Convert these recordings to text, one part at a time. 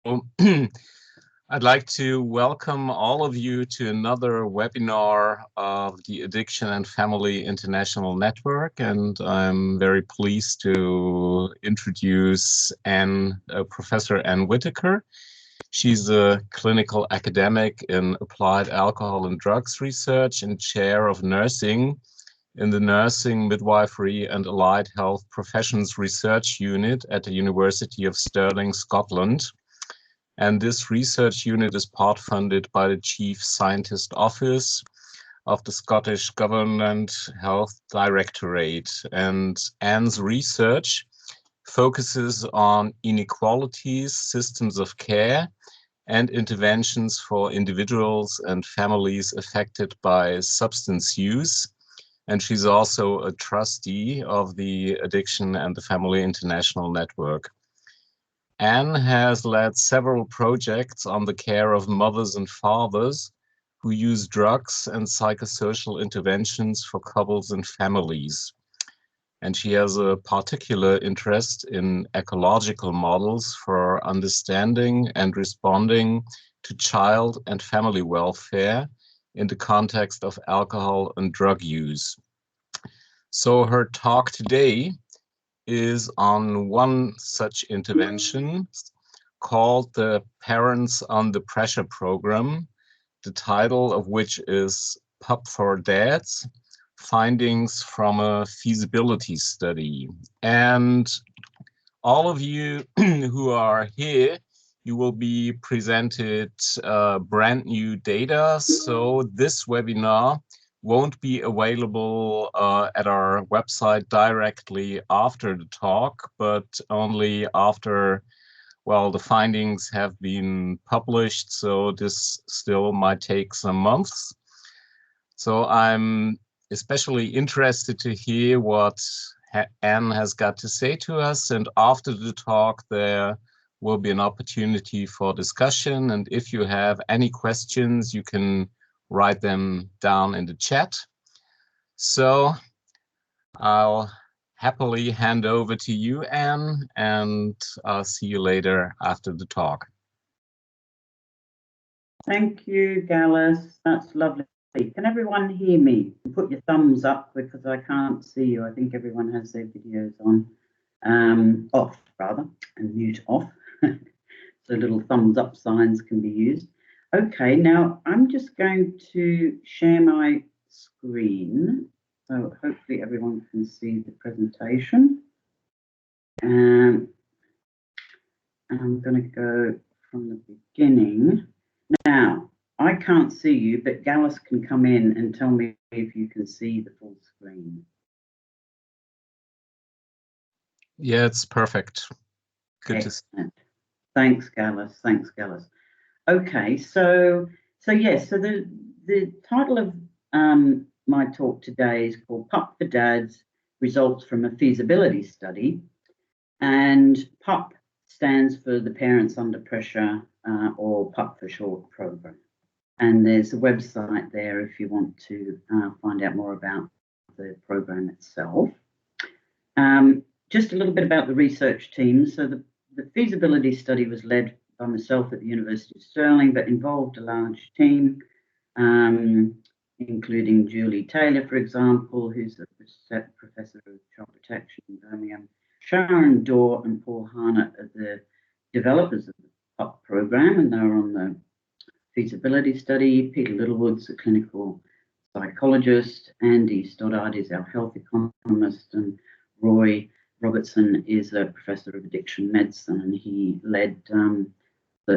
Well, I'd like to welcome all of you to another webinar of the Addiction and Family International Network, and I'm very pleased to introduce Professor Ann Whittaker. She's a clinical academic in applied alcohol and drugs research and chair of nursing in the Nursing, Midwifery and Allied Health Professions Research Unit at the University of Stirling, Scotland. And this research unit is part funded by the Chief Scientist Office of the Scottish Government Health Directorate. And Anne's research focuses on inequalities, systems of care, and interventions for individuals and families affected by substance use. And she's also a trustee of the Addiction and the Family International Network. Anne has led several projects on the care of mothers and fathers who use drugs and psychosocial interventions for couples and families. And she has a particular interest in ecological models for understanding and responding to child and family welfare in the context of alcohol and drug use. So her talk today is on one such intervention called the Parents Under Pressure Program, the title of which is PUP for Dads, Findings from a Feasibility Study. And all of you who are here, you will be presented brand new data. So this webinar won't be available at our website directly after the talk, but only after, well, the findings have been published. So this still might take some months. So I'm especially interested to hear what Anne has got to say to us. And after the talk, there will be an opportunity for discussion. And if you have any questions, you can write them down in the chat. So I'll happily hand over to you, Anne, and I'll see you later after the talk. Thank you, Gallus. That's lovely. Can everyone hear me? Put your thumbs up because I can't see you. I think everyone has their videos on, off rather, and mute off. So little thumbs up signs can be used. Okay, now I'm just going to share my screen. So hopefully everyone can see the presentation. And I'm going to go from the beginning. Now, I can't see you, but Gallus can come in and tell me if you can see the full screen. Yeah, it's perfect. Good to see you. Thanks, Gallus. Thanks, Gallus. Okay, so yes, so the title of my talk today is called PUP for Dads, Results from a Feasibility Study. And PUP stands for the Parents Under Pressure, or PUP for short program. And there's a website there if you want to find out more about the program itself. Just a little bit about the research team. So the feasibility study was led by myself at the University of Stirling, but involved a large team, including Julie Taylor, for example, who's a professor of child protection in Birmingham. Sharon Dorr and Paul Harnett are the developers of the PUP program, and they're on the feasibility study. Peter Littlewood's a clinical psychologist. Andy Stoddard is our health economist, and Roy Robertson is a professor of addiction medicine, and he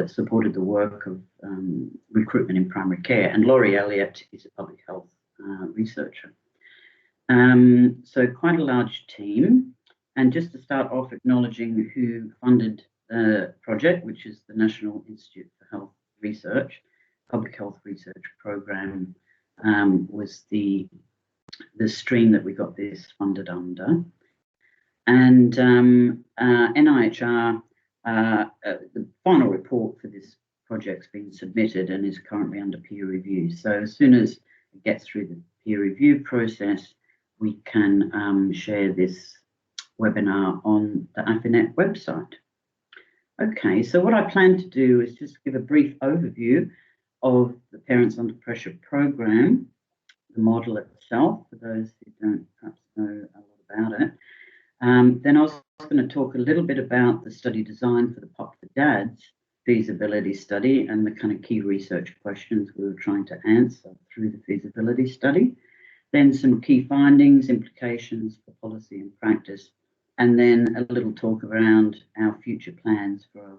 supported the work of recruitment in primary care. And Laurie Elliott is a public health researcher. So quite a large team. And just to start off, acknowledging who funded the project, which is the National Institute for Health Research, Public Health Research Program, was the stream that we got this funded under. And NIHR, the final report for this project's been submitted and is currently under peer review. So as soon as it gets through the peer review process, we can share this webinar on the AFINet website. Okay, so what I plan to do is just give a brief overview of the Parents Under Pressure program, the model itself, for those who don't perhaps know a lot about it. Then I was going to talk a little bit about the study design for the Pop for Dads feasibility study and the kind of key research questions we were trying to answer through the feasibility study. Then some key findings, implications for policy and practice, and then a little talk around our future plans for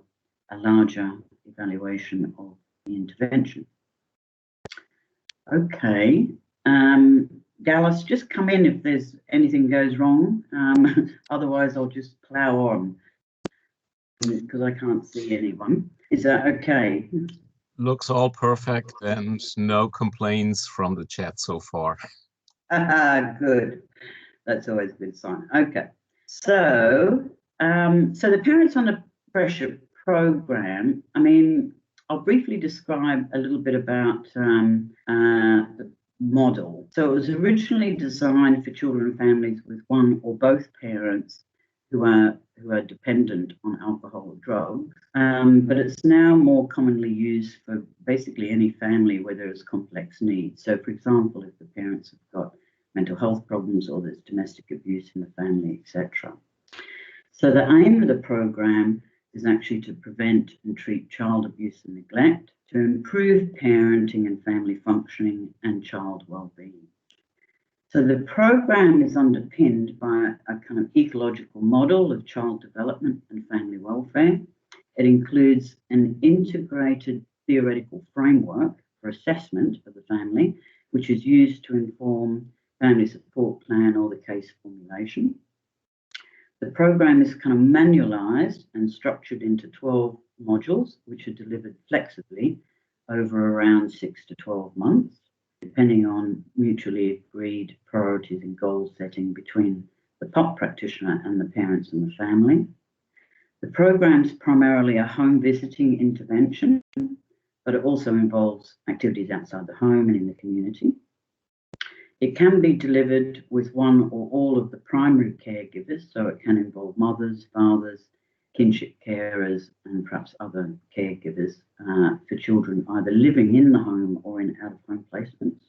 a larger evaluation of the intervention. Okay, Gallus, just come in if there's anything goes wrong. Otherwise, I'll just plough on because I can't see anyone. Is that okay? Looks all perfect and no complaints from the chat so far. Good. That's always a good sign. Okay. So, so the Parents Under Pressure program, I mean, I'll briefly describe a little bit about the model. So it was originally designed for children and families with one or both parents who are dependent on alcohol or drugs, but it's now more commonly used for basically any family where there is complex needs. So, for example, if the parents have got mental health problems or there's domestic abuse in the family, etc. So the aim of the program is actually to prevent and treat child abuse and neglect, to improve parenting and family functioning and child well-being. So the program is underpinned by a kind of ecological model of child development and family welfare. It includes an integrated theoretical framework for assessment of the family, which is used to inform family support plan or the case formulation. The program is kind of manualized and structured into 12 modules, which are delivered flexibly over around 6 to 12 months, depending on mutually agreed priorities and goal setting between the POP practitioner and the parents and the family. The program is primarily a home visiting intervention, but it also involves activities outside the home and in the community. It can be delivered with one or all of the primary caregivers, so it can involve mothers, fathers, kinship carers, and perhaps other caregivers for children either living in the home or in out-of-home placements.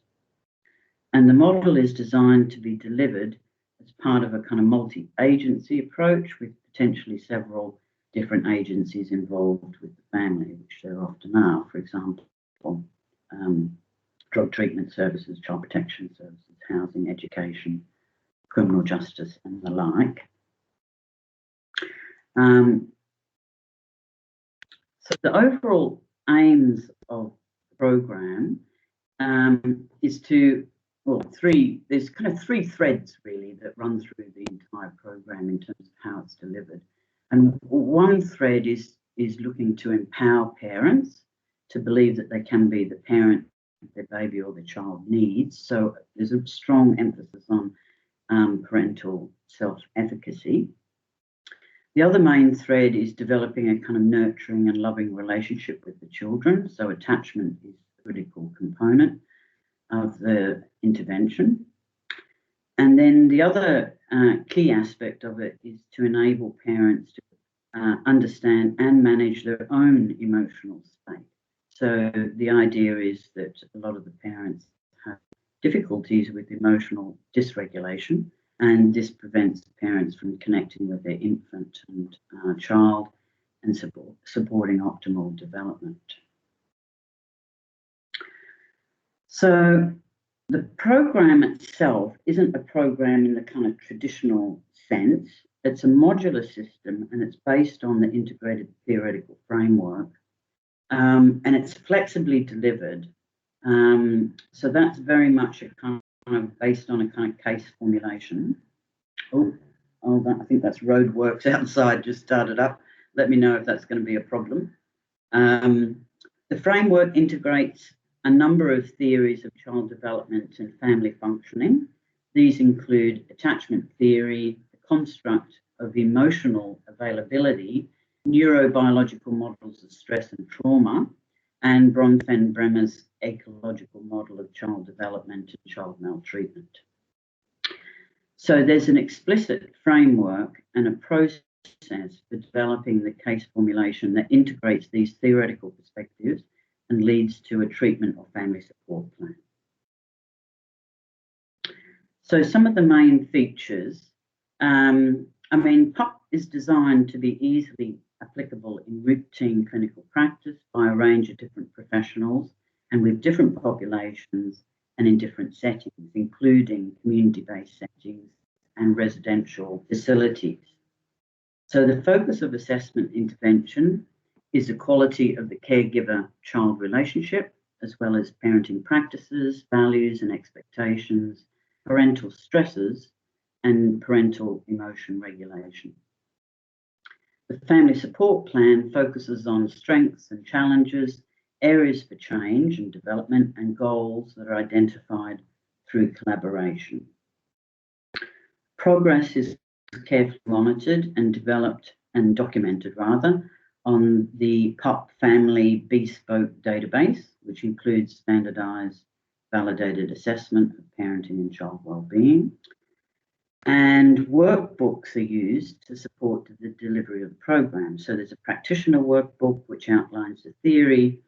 And the model is designed to be delivered as part of a kind of multi-agency approach with potentially several different agencies involved with the family, which there often are. For example, drug treatment services, child protection services, housing, education, criminal justice, and the like. So the overall aims of the program is to, well, there's kind of three threads really that run through the entire program in terms of how it's delivered. And one thread is looking to empower parents to believe that they can be the parent their baby or their child needs. So there's a strong emphasis on parental self-efficacy. The other main thread is developing a kind of nurturing and loving relationship with the children. So attachment is a critical component of the intervention. And then the other key aspect of it is to enable parents to understand and manage their own emotional state. So the idea is that a lot of the parents have difficulties with emotional dysregulation, and this prevents the parents from connecting with their infant and child and supporting optimal development. So the program itself isn't a program in the kind of traditional sense. It's a modular system and it's based on the integrated theoretical framework. And it's flexibly delivered. So that's very much a kind of based on a kind of case formulation. I think that's roadworks outside just started up. Let me know if that's going to be a problem. The framework integrates a number of theories of child development and family functioning. These include attachment theory, the construct of emotional availability, neurobiological models of stress and trauma, and Bronfen-Bremer's ecological model of child development and child maltreatment. So there's an explicit framework and a process for developing the case formulation that integrates these theoretical perspectives and leads to a treatment or family support plan. So some of the main features, PUP is designed to be easily applicable in routine clinical practice by a range of different professionals and with different populations and in different settings, including community-based settings and residential facilities. So the focus of assessment intervention is the quality of the caregiver-child relationship, as well as parenting practices, values and expectations, parental stresses, and parental emotion regulation. The family support plan focuses on strengths and challenges, areas for change and development, and goals that are identified through collaboration. Progress is carefully monitored and developed and documented rather on the PUP Family Bespoke database, which includes standardized validated assessment of parenting and child wellbeing. And workbooks are used to support the delivery of the program. So there's a practitioner workbook which outlines the theory,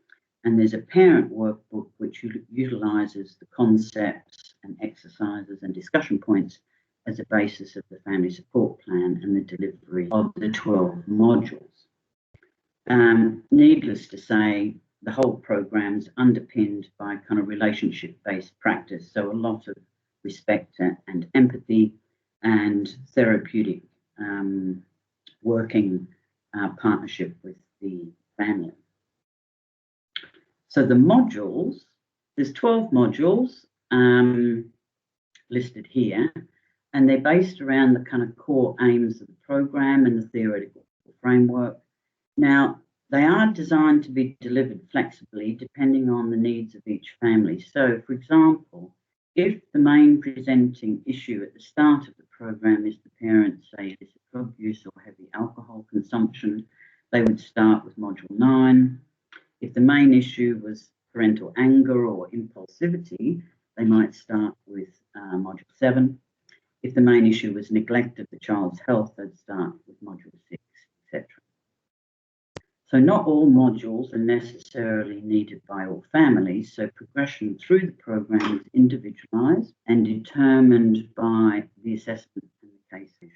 and there's a parent workbook which utilizes the concepts and exercises and discussion points as a basis of the family support plan and the delivery of the 12 modules. Needless to say, the whole program's underpinned by kind of relationship-based practice, so a lot of respect and empathy and therapeutic working partnership with the family. So the modules, there's 12 modules listed here, and they're based around the kind of core aims of the program and the theoretical framework. Now, they are designed to be delivered flexibly depending on the needs of each family. So, for example, if the main presenting issue at the start of the program is the parent, say, illicit drug use or heavy alcohol consumption, they would start with Module 9. If the main issue was parental anger or impulsivity, they might start with Module 7. If the main issue was neglect of the child's health, they'd start with Module 6, etc. So not all modules are necessarily needed by all families, so progression through the program is individualised and determined by the assessment and the case issue.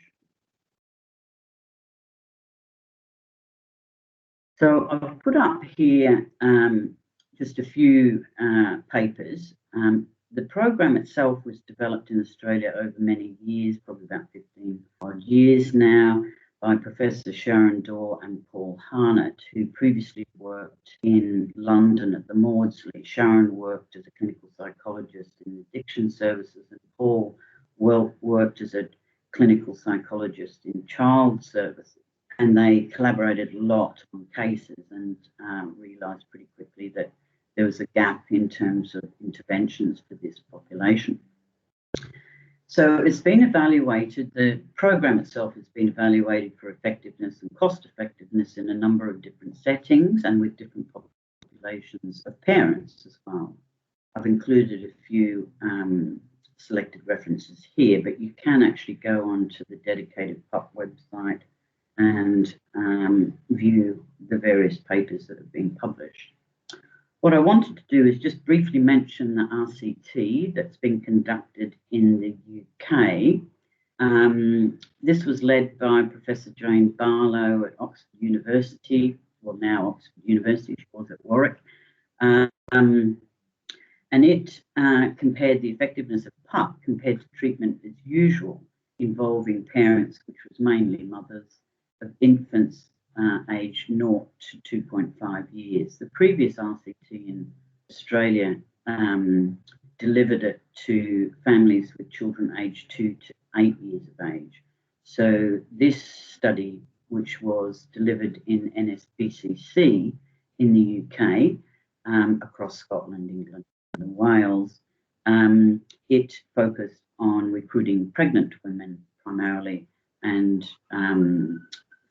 So I've put up here just a few papers. The program itself was developed in Australia over many years, probably about 15 odd years now, by Professor Sharon Dorr and Paul Harnett, who previously worked in London at the Maudsley. Sharon worked as a clinical psychologist in addiction services, and Paul worked as a clinical psychologist in child services. And they collaborated a lot on cases and realised pretty quickly that there was a gap in terms of interventions for this population. So it's been evaluated, the program itself has been evaluated for effectiveness and cost effectiveness in a number of different settings and with different populations of parents as well. I've included a few selected references here, but you can actually go onto the dedicated PUP website and view the various papers that have been published. What I wanted to do is just briefly mention the RCT that's been conducted in the UK. This was led by Professor Jane Barlow at Oxford University, well now Oxford University, she was at Warwick. And it compared the effectiveness of PUP compared to treatment as usual involving parents, which was mainly mothers, of infants aged 0 to 2.5 years. The previous RCT in Australia delivered it to families with children aged 2 to 8 years of age. So this study, which was delivered in NSPCC in the UK, across Scotland, England and Wales, it focused on recruiting pregnant women primarily and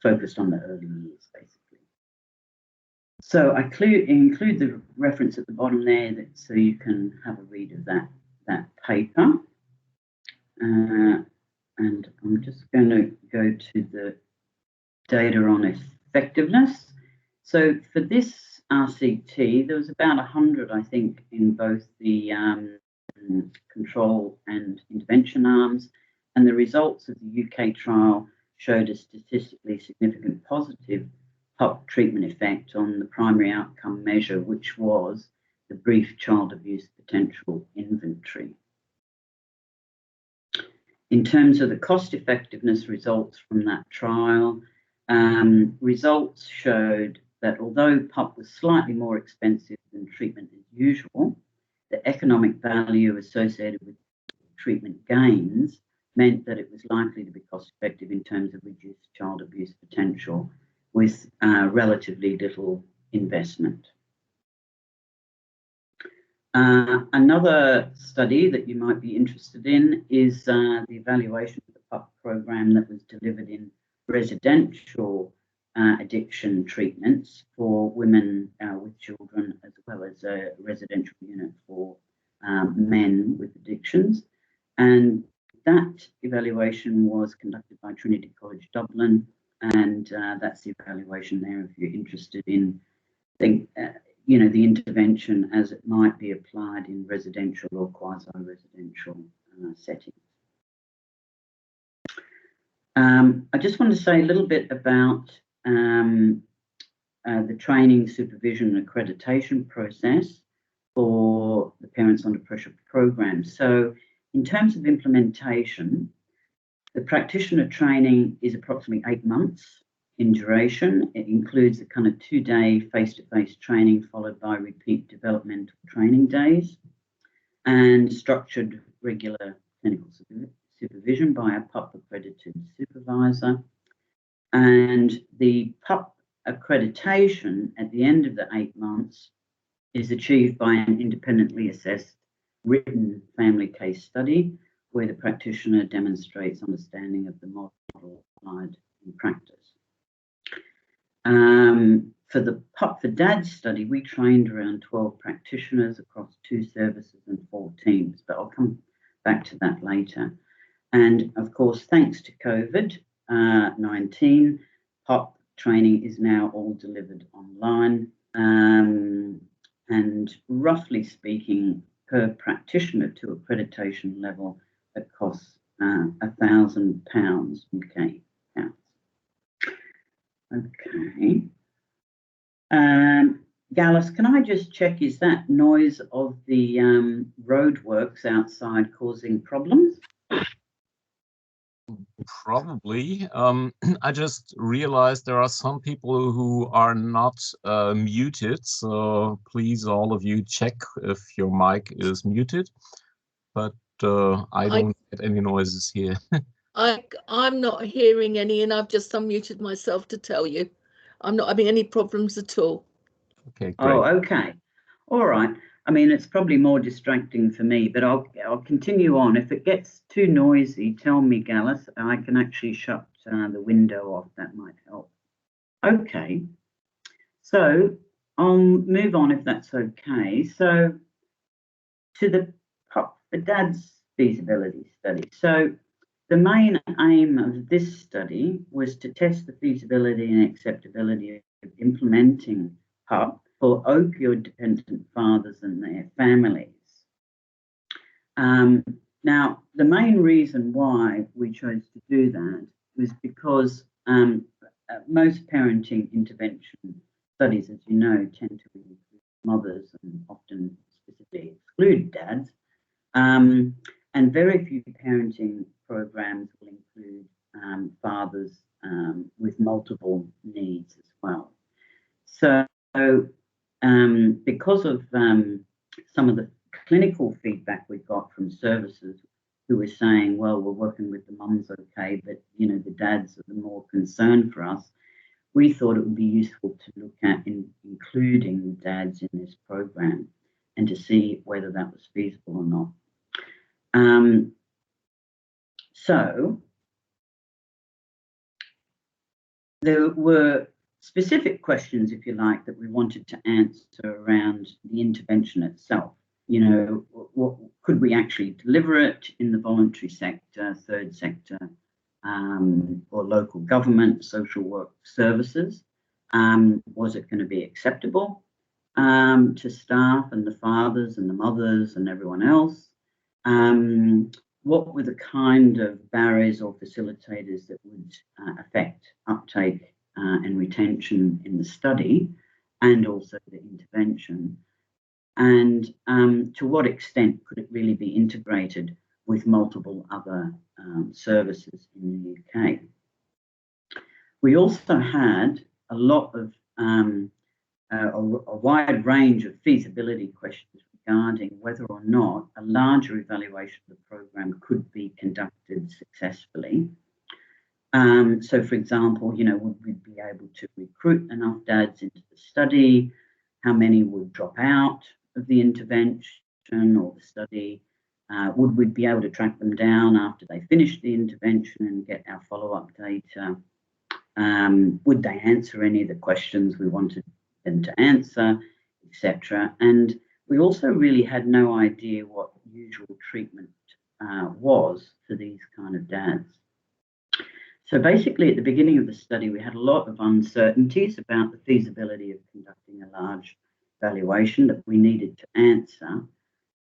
focused on the early years, basically. So I include the reference at the bottom there so you can have a read of that paper. And I'm just going to go to the data on effectiveness. So for this RCT, there was about 100, I think, in both the control and intervention arms, and the results of the UK trial showed a statistically significant positive PUP treatment effect on the primary outcome measure, which was the brief child abuse potential inventory. In terms of the cost effectiveness results from that trial, results showed that although PUP was slightly more expensive than treatment as usual, the economic value associated with treatment gains meant that it was likely to be cost effective in terms of reduced child abuse potential with relatively little investment. Another study that you might be interested in is the evaluation of the PUP program that was delivered in residential addiction treatments for women with children, as well as a residential unit for men with addictions. And that evaluation was conducted by Trinity College Dublin, and that's the evaluation there if you're interested in the intervention as it might be applied in residential or quasi-residential settings. I just want to say a little bit about the training, supervision, and accreditation process for the Parents Under Pressure program. So in terms of implementation, the practitioner training is approximately 8 months in duration. It includes a kind of 2-day face-to-face training followed by repeat developmental training days and structured regular clinical supervision by a PUP accredited supervisor. And the PUP accreditation at the end of the 8 months is achieved by an independently assessed written family case study where the practitioner demonstrates understanding of the model applied in practice. For the PUP for Dads study, we trained around 12 practitioners across 2 services and 4 teams, but I'll come back to that later. And of course, thanks to COVID-19, PUP training is now all delivered online. And roughly speaking, per practitioner to accreditation level, it costs £1,000 UK pounds. Okay. Gallus, can I just check, is that noise of the roadworks outside causing problems? Probably. I just realized there are some people who are not muted, so please, all of you, check if your mic is muted. But I don't get any noises here. I'm not hearing any, and I've just unmuted myself to tell you. I'm not having any problems at all. Okay, great. Oh, okay. All right. I mean, it's probably more distracting for me, but I'll continue on. If it gets too noisy, tell me, Gallus. I can actually shut the window off. That might help. Okay. So I'll move on if that's okay. So to the PUP for Dads feasibility study. So the main aim of this study was to test the feasibility and acceptability of implementing PUP for opioid-dependent fathers and their families. Now, the main reason why we chose to do that was because most parenting intervention studies, as you know, tend to include mothers and often specifically exclude dads. And very few parenting programs will include fathers with multiple needs as well. So because of some of the clinical feedback we got from services who were saying, well, we're working with the mums okay, but the dads are the more concern for us, we thought it would be useful to look at including dads in this program and to see whether that was feasible or not. So there were specific questions, if you like, that we wanted to answer around the intervention itself. What could we actually deliver it in the voluntary sector, third sector, or local government social work services? Was it going to be acceptable to staff and the fathers and the mothers and everyone else? What were the kind of barriers or facilitators that would affect uptake and retention in the study, and also the intervention? And to what extent could it really be integrated with multiple other services in the UK? We also had a lot of a wide range of feasibility questions regarding whether or not a larger evaluation of the program could be conducted successfully. So, for example, you know, would we be able to recruit enough dads into the study? How many would drop out of the intervention or the study? Would we be able to track them down after they finish the intervention and get our follow-up data? Would they answer any of the questions we wanted them to answer, etc.? And we also really had no idea what usual treatment was for these kind of dads. So basically, at the beginning of the study, we had a lot of uncertainties about the feasibility of conducting a large evaluation that we needed to answer.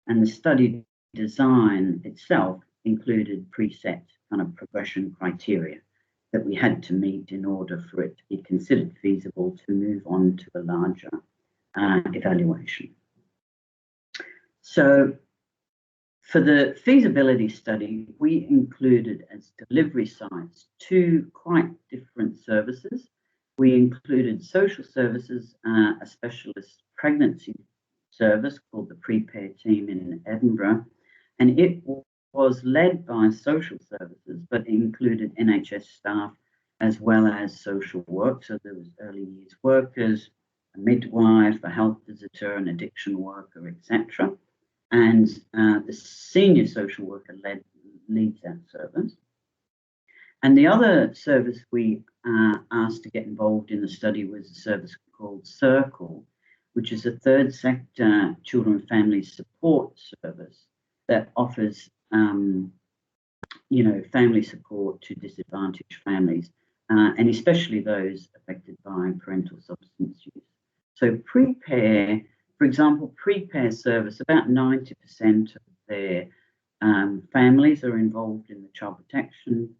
And the study design itself included preset kind of progression criteria that we had to meet in order for it to be considered feasible to move on to a larger evaluation. So for the feasibility study, we included as delivery sites two quite different services. We included social services, a specialist pregnancy service called the Prepare team in Edinburgh, and it was led by social services, but included NHS staff as well as social work. So there was early years workers, a midwife, a health visitor, an addiction worker, etc. And the senior social worker leads that service. And the other service we asked to get involved in the study was a service called Circle, which is a third sector children and family support service that offers, you know, family support to disadvantaged families, and especially those affected by parental substance use. So Prepare, for example, Prepare service, about 90% of their families are involved in the child protection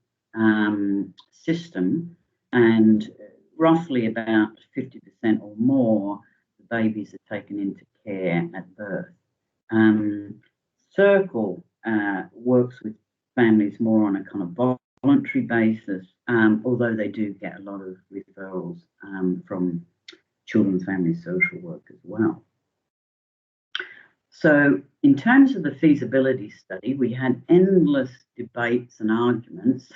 system, and roughly about 50% or more the babies are taken into care at birth. Circle works with families more on a kind of voluntary basis, although they do get a lot of referrals from children's family social work as well. So in terms of the feasibility study, we had endless debates and arguments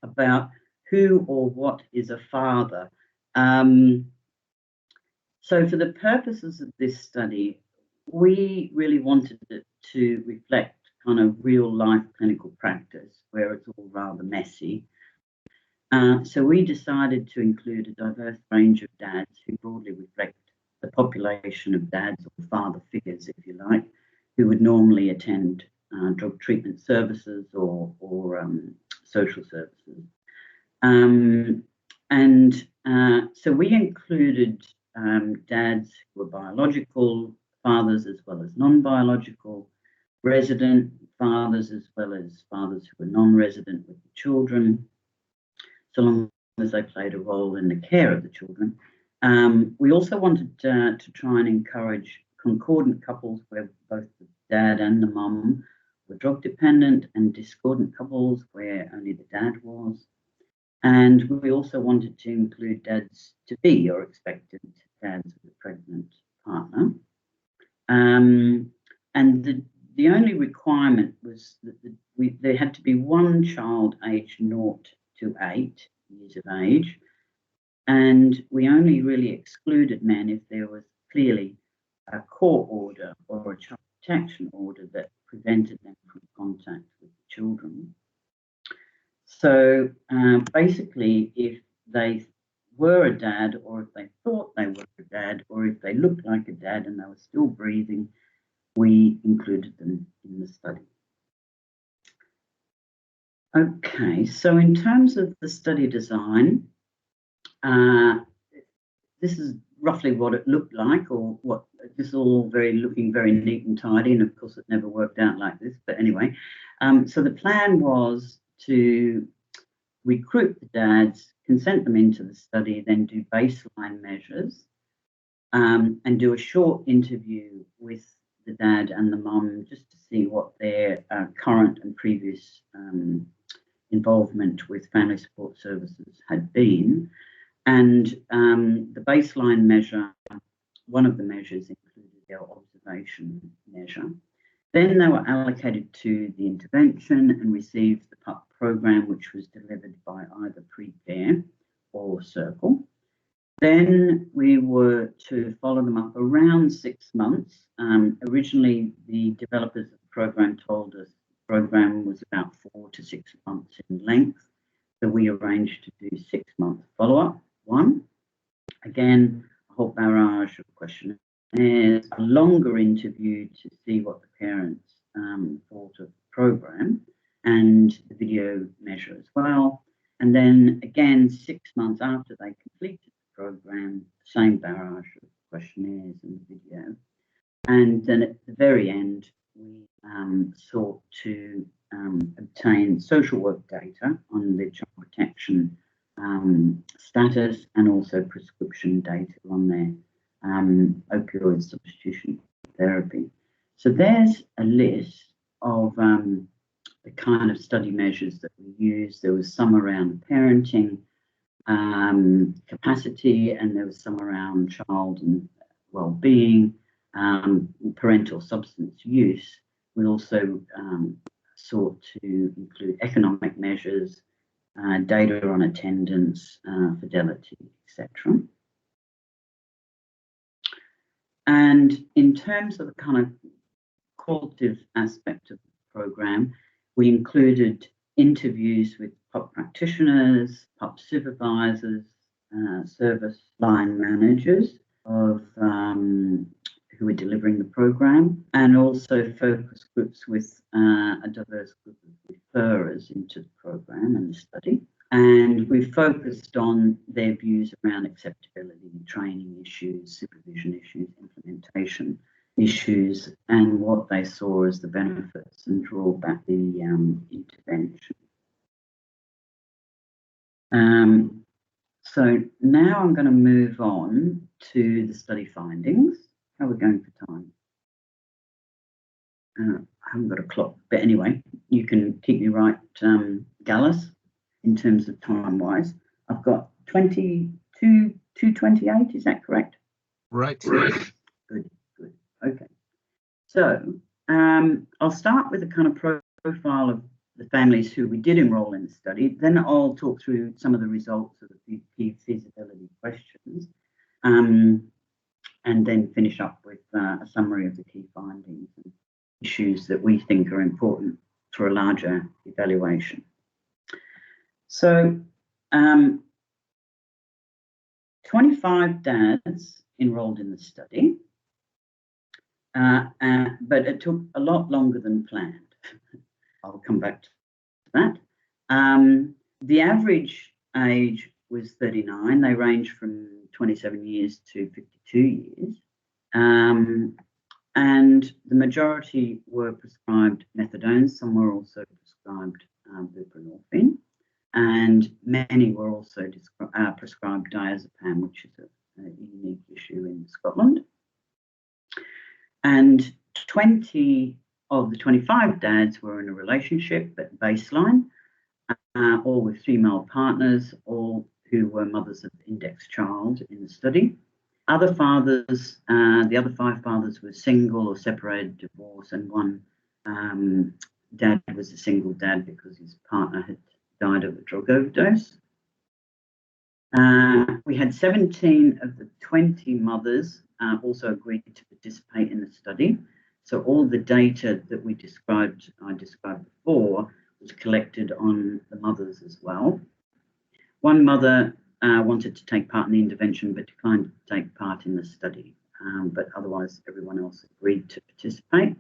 about who or what is a father. So for the purposes of this study, we really wanted it to reflect kind of real life clinical practice where it's all rather messy. So we decided to include a diverse range of dads who broadly reflect the population of dads or father figures, if you like, who would normally attend drug treatment services or social services. So we included dads who were biological fathers as well as non-biological, resident fathers as well as fathers who were non-resident with the children, so long as they played a role in the care of the children. We also wanted to try and encourage concordant couples where both the dad and the mum were drug dependent, and discordant couples where only the dad was. And we also wanted to include dads to be or expected dads with a pregnant partner. And the only requirement was that there had to be one child aged 0 to 8 years of age, and we only really excluded men if there was clearly a court order or a child protection order that prevented them from contact with the children. So basically, if they were a dad, or if they thought they were a dad, or if they looked like a dad and they were still breathing, we included them in the study. Okay, so in terms of the study design, this is roughly what it looked like, or what this is all looking very neat and tidy, and of course it never worked out like this, but anyway. So the plan was to recruit the dads, consent them into the study, then do baseline measures, and do a short interview with the dad and the mum just to see what their current and previous involvement with family support services had been. And the baseline measure, one of the measures included their observation measure. Then they were allocated to the intervention and received the PUP program, which was delivered by either Precare or Circle. Then we were to follow them up around 6 months. Originally, the developers of the program told us the program was about 4 to 6 months in length. So we arranged to do 6-month follow-up, one. Again, a whole barrage of questionnaires, a longer interview to see what the parents thought of the program, and the video measure as well. And then again, 6 months after they completed the program, same barrage of questionnaires and video. And then at the very end, we sought to obtain social work data on the child protection status, and also prescription data on their opioid substitution therapy. So there's a list of the kind of study measures that we use. There was some around parenting capacity, and there was some around child and well-being, parental substance use. We also sought to include economic measures, data on attendance, fidelity, etc. And in terms of the kind of qualitative aspect of the program, we included interviews with PUP practitioners, PUP supervisors, service line managers of who were delivering the program, and also focus groups with a diverse group of referrers into the program and the study. And we focused on their views around acceptability, training issues, supervision issues, implementation issues, and what they saw as the benefits and draw back the intervention. So now I'm going to move on to the study findings. How are we going for time? I haven't got a clock, but anyway, you can keep me right, Gallus, in terms of time-wise. I've got 2:28, is that correct? Right. Good, good. Okay. So I'll start with a kind of profile of the families who we did enroll in the study. Then I'll talk through some of the results of the key feasibility questions, and then finish up with a summary of the key findings and issues that we think are important for a larger evaluation. So 25 dads enrolled in the study, but it took a lot longer than planned. I'll come back to that. The average age was 39. They range from 27 years to 52 years. And the majority were prescribed methadone. Some were also prescribed buprenorphine. And many were also prescribed diazepam, which is a unique issue in Scotland. And 20 of the 25 dads were in a relationship at baseline, all with female partners, all who were mothers of the index child in the study. Other fathers, the other 5 fathers were single or separated, divorced, and one dad was a single dad because his partner had died of a drug overdose. We had 17 of the 20 mothers also agreed to participate in the study. So all the data that I described before was collected on the mothers as well. One mother wanted to take part in the intervention but declined to take part in the study, but otherwise everyone else agreed to participate.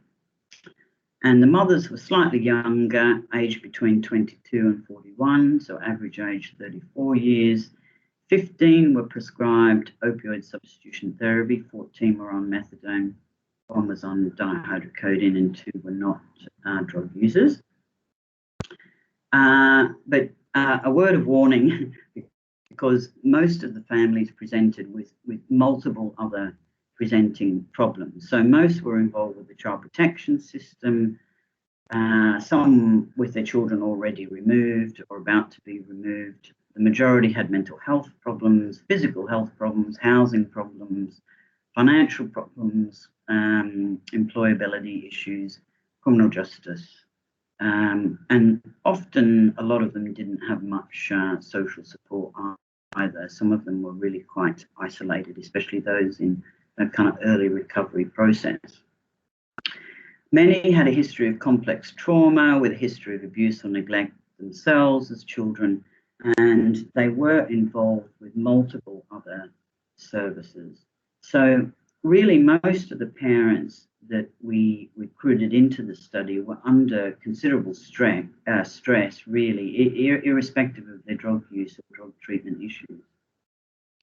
And the mothers were slightly younger, aged between 22 and 41, so average age 34 years. 15 were prescribed opioid substitution therapy, 14 were on methadone, 1 was on dihydrocodone, and 2 were not drug users. But a word of warning, because most of the families presented with multiple other presenting problems. So most were involved with the child protection system, some with their children already removed or about to be removed. The majority had mental health problems, physical health problems, housing problems, financial problems, employability issues, criminal justice. And often a lot of them didn't have much social support either. Some of them were really quite isolated, especially those in a kind of early recovery process. Many had a history of complex trauma with a history of abuse or neglect themselves as children, and they were involved with multiple other services. So really most of the parents that we recruited into the study were under considerable stress, really, irrespective of their drug use or drug treatment issues.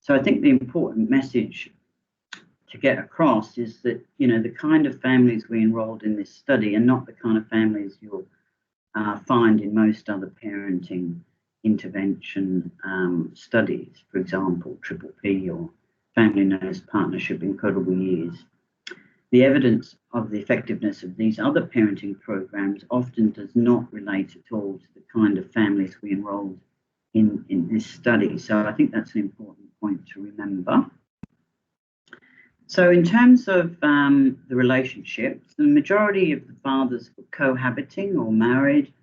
So I think the important message to get across is that, you know, the kind of families we enrolled in this study are not the kind of families you'll find in most other parenting intervention studies, for example, Triple P or Family Nurse Partnership Incredible Years. The evidence of the effectiveness of these other parenting programs often does not relate at all to the kind of families we enrolled in this study. So I think that's an important point to remember. So in terms of the relationships, the majority of the fathers were cohabiting or married.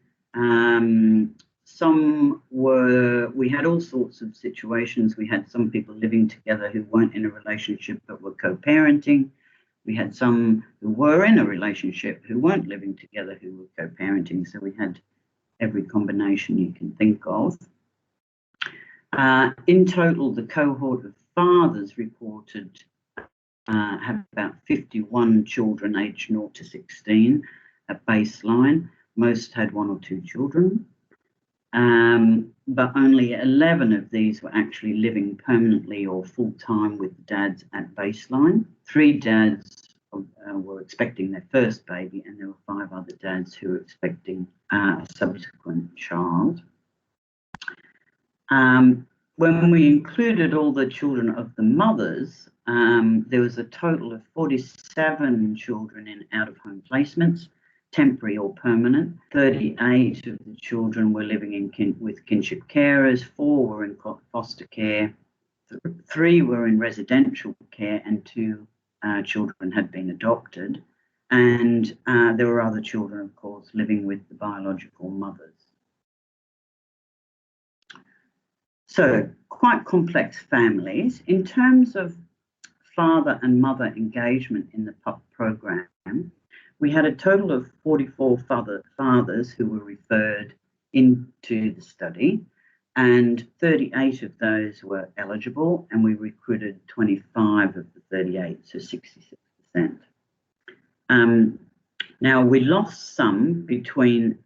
Some were, we had all sorts of situations. We had some people living together who weren't in a relationship but were co-parenting. We had some who were in a relationship who weren't living together who were co-parenting. So we had every combination you can think of. In total, the cohort of fathers reported have about 51 children aged 0 to 16 at baseline. Most had 1 or 2 children, but only 11 of these were actually living permanently or full-time with dads at baseline. 3 dads were expecting their first baby, and there were 5 other dads who were expecting a subsequent child. When we included all the children of the mothers, there was a total of 47 children in out-of-home placements, temporary or permanent. 38 of the children were living with kinship carers, 4 were in foster care, 3 were in residential care, and 2 children had been adopted. And there were other children, of course, living with the biological mothers. So quite complex families. In terms of father and mother engagement in the PUP program, we had a total of 44 fathers who were referred into the study, and 38 of those were eligible, and we recruited 25 of the 38, so 66%. Now, we lost some between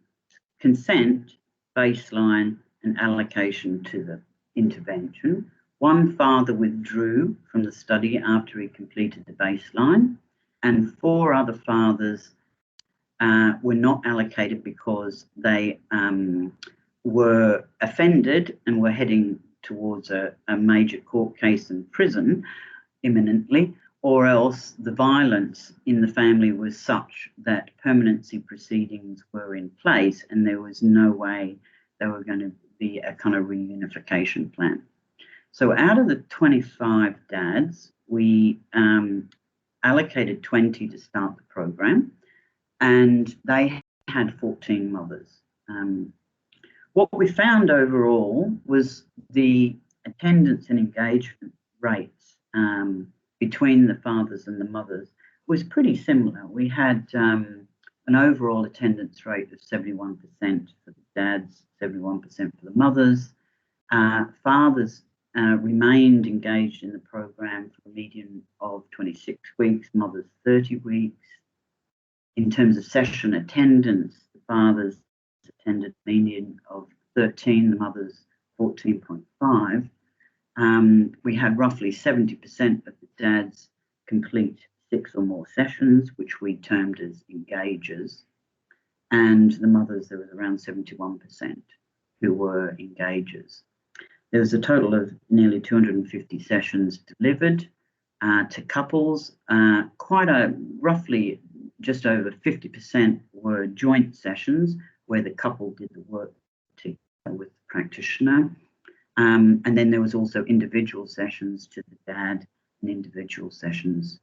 consent, baseline, and allocation to the intervention. 1 father withdrew from the study after he completed the baseline, and 4 other fathers were not allocated because they were offended and were heading towards a major court case and prison imminently, or else the violence in the family was such that permanency proceedings were in place and there was no way there were going to be a kind of reunification plan. So out of the 25 dads, we allocated 20 to start the program, and they had 14 mothers. What we found overall was the attendance and engagement rates between the fathers and the mothers was pretty similar. We had an overall attendance rate of 71% for the dads, 71% for the mothers. Fathers remained engaged in the program for a median of 26 weeks, mothers 30 weeks. in terms of session attendance, the fathers attended a median of 13, the mothers 14.5. We had roughly 70% of the dads complete 6 or more sessions, which we termed as engagers. And the mothers, there was around 71% who were engagers. There was a total of nearly 250 sessions delivered to couples. Roughly just over 50% were joint sessions where the couple did the work together with the practitioner. And then there was also individual sessions to the dad and individual sessions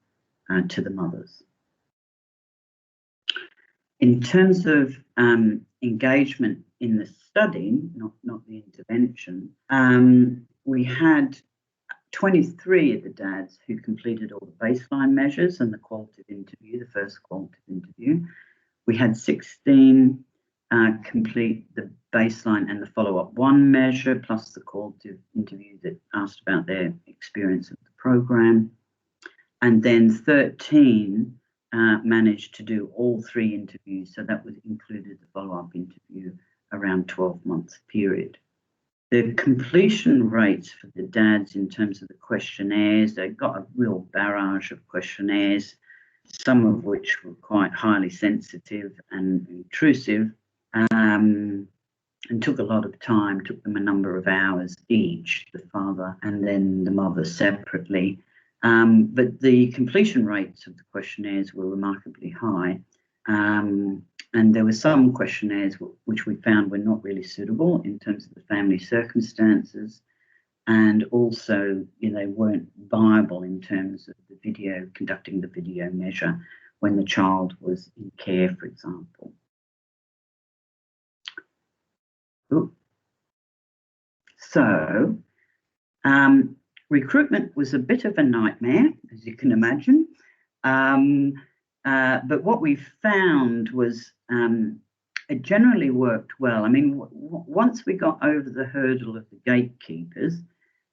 to the mothers. In terms of engagement in the study, not the intervention, we had 23 of the dads who completed all the baseline measures and the qualitative interview, the first qualitative interview. We had 16 complete the baseline and the follow-up 1 measure, plus the qualitative interview that asked about their experience of the program. And then 13 managed to do all 3 interviews, so that was included the follow-up interview around 12 months period. The completion rates for the dads in terms of the questionnaires, they got a real barrage of questionnaires, some of which were quite highly sensitive and intrusive, and took a lot of time, took them a number of hours each, the father and then the mother separately. But the completion rates of the questionnaires were remarkably high. And there were some questionnaires which we found were not really suitable in terms of the family circumstances, and also, they weren't viable in terms of the video, conducting the video measure when the child was in care, for example. Ooh. So, recruitment was a bit of a nightmare, as you can imagine. But what we found was it generally worked well. I mean, once we got over the hurdle of the gatekeepers,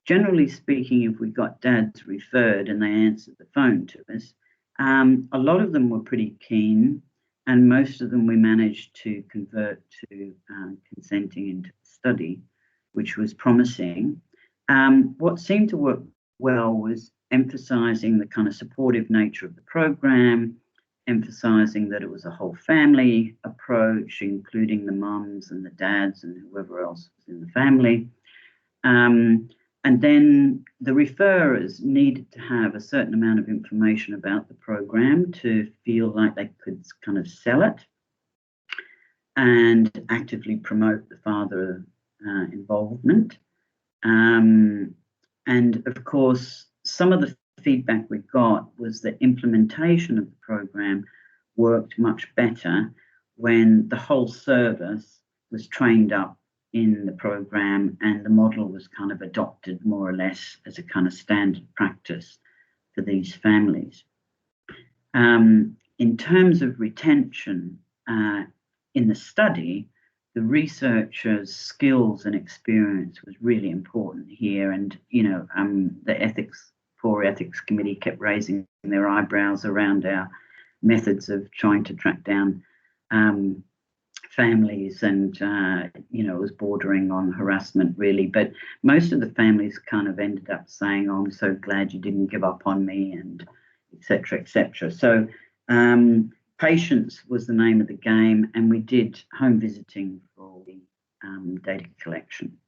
generally speaking, if we got dads referred and they answered the phone to us, a lot of them were pretty keen, and most of them we managed to convert to consenting into the study, which was promising. What seemed to work well was emphasising the kind of supportive nature of the program, emphasising that it was a whole family approach, including the mums and the dads and whoever else was in the family. And then the referrers needed to have a certain amount of information about the program to feel like they could kind of sell it and actively promote the father involvement. And of course, some of the feedback we got was that implementation of the program worked much better when the whole service was trained up in the program and the model was kind of adopted more or less as a kind of standard practice for these families. In terms of retention in the study, the researchers' skills and experience was really important here, and the Poor Ethics Committee kept raising their eyebrows around our methods of trying to track down families, and it was bordering on harassment really. But most of the families kind of ended up saying, "Oh, I'm so glad you didn't give up on me," and etc., etc. So patience was the name of the game, and we did home visiting for the data collection.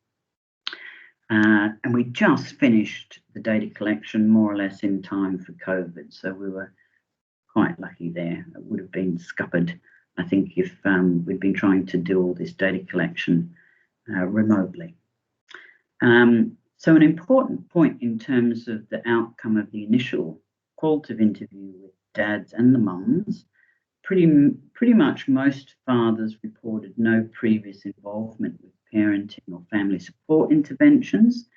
And we just finished the data collection more or less in time for COVID, so we were quite lucky there. It would have been scuppered, I think, if we'd been trying to do all this data collection remotely. So an important point in terms of the outcome of the initial qualitative interview with dads and the mums, pretty much most fathers reported no previous involvement with parenting or family support interventions.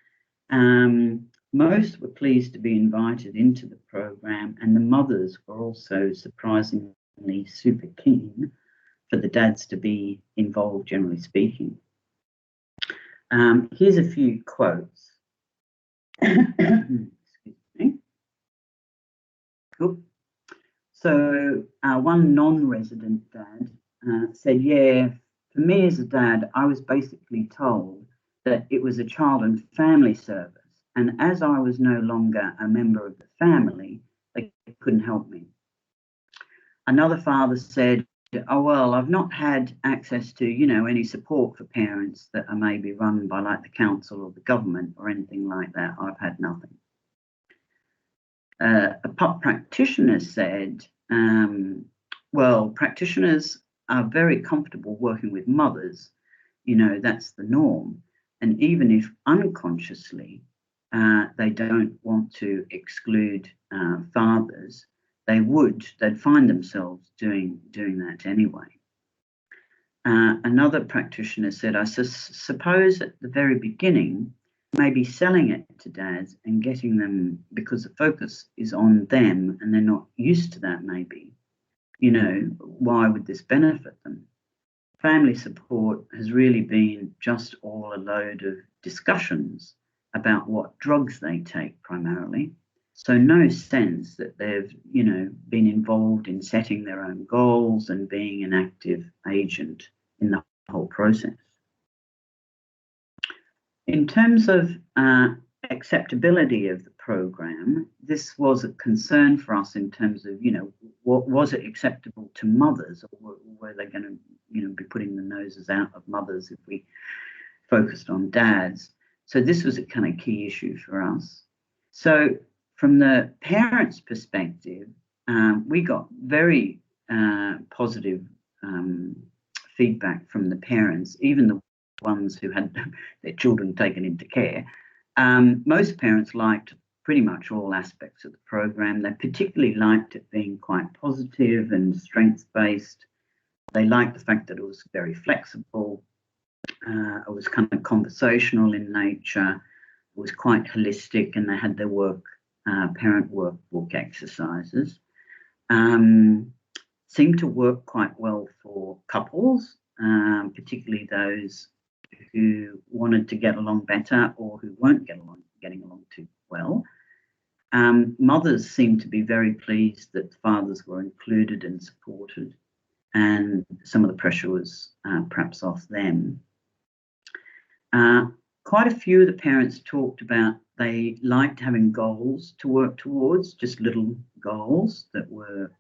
Most were pleased to be invited into the program, and the mothers were also surprisingly super keen for the dads to be involved, generally speaking. Here's a few quotes. Excuse me. Cool. So one non-resident dad said, yeah, for me as a dad, I was basically told that it was a child and family service. And as I was no longer a member of the family, they couldn't help me. Another father said, oh, well, I've not had access to, any support for parents that are maybe run by like the council or the government or anything like that. I've had nothing. A pup practitioner said, well, practitioners are very comfortable working with mothers. That's the norm. And even if unconsciously they don't want to exclude fathers, they'd find themselves doing that anyway. Another practitioner said, I suppose at the very beginning, maybe selling it to dads and getting them, because the focus is on them and they're not used to that maybe, why would this benefit them? Family support has really been just all a load of discussions about what drugs they take primarily. So no sense that they've, been involved in setting their own goals and being an active agent in the whole process. In terms of acceptability of the program, this was a concern for us in terms of, what was it acceptable to mothers, or were they going to, be putting the noses out of mothers if we focused on dads? So this was a kind of key issue for us. So from the parents' perspective, we got very positive feedback from the parents, even the ones who had their children taken into care. Most parents liked pretty much all aspects of the program. They particularly liked it being quite positive and strengths-based. They liked the fact that it was very flexible. It was kind of conversational in nature. It was quite holistic, and they had their parent workbook exercises. Seemed to work quite well for couples, particularly those who wanted to get along better or who weren't getting along too well. Mothers seemed to be very pleased that fathers were included and supported, and some of the pressure was perhaps off them. Quite a few of the parents talked about they liked having goals to work towards, just little goals that were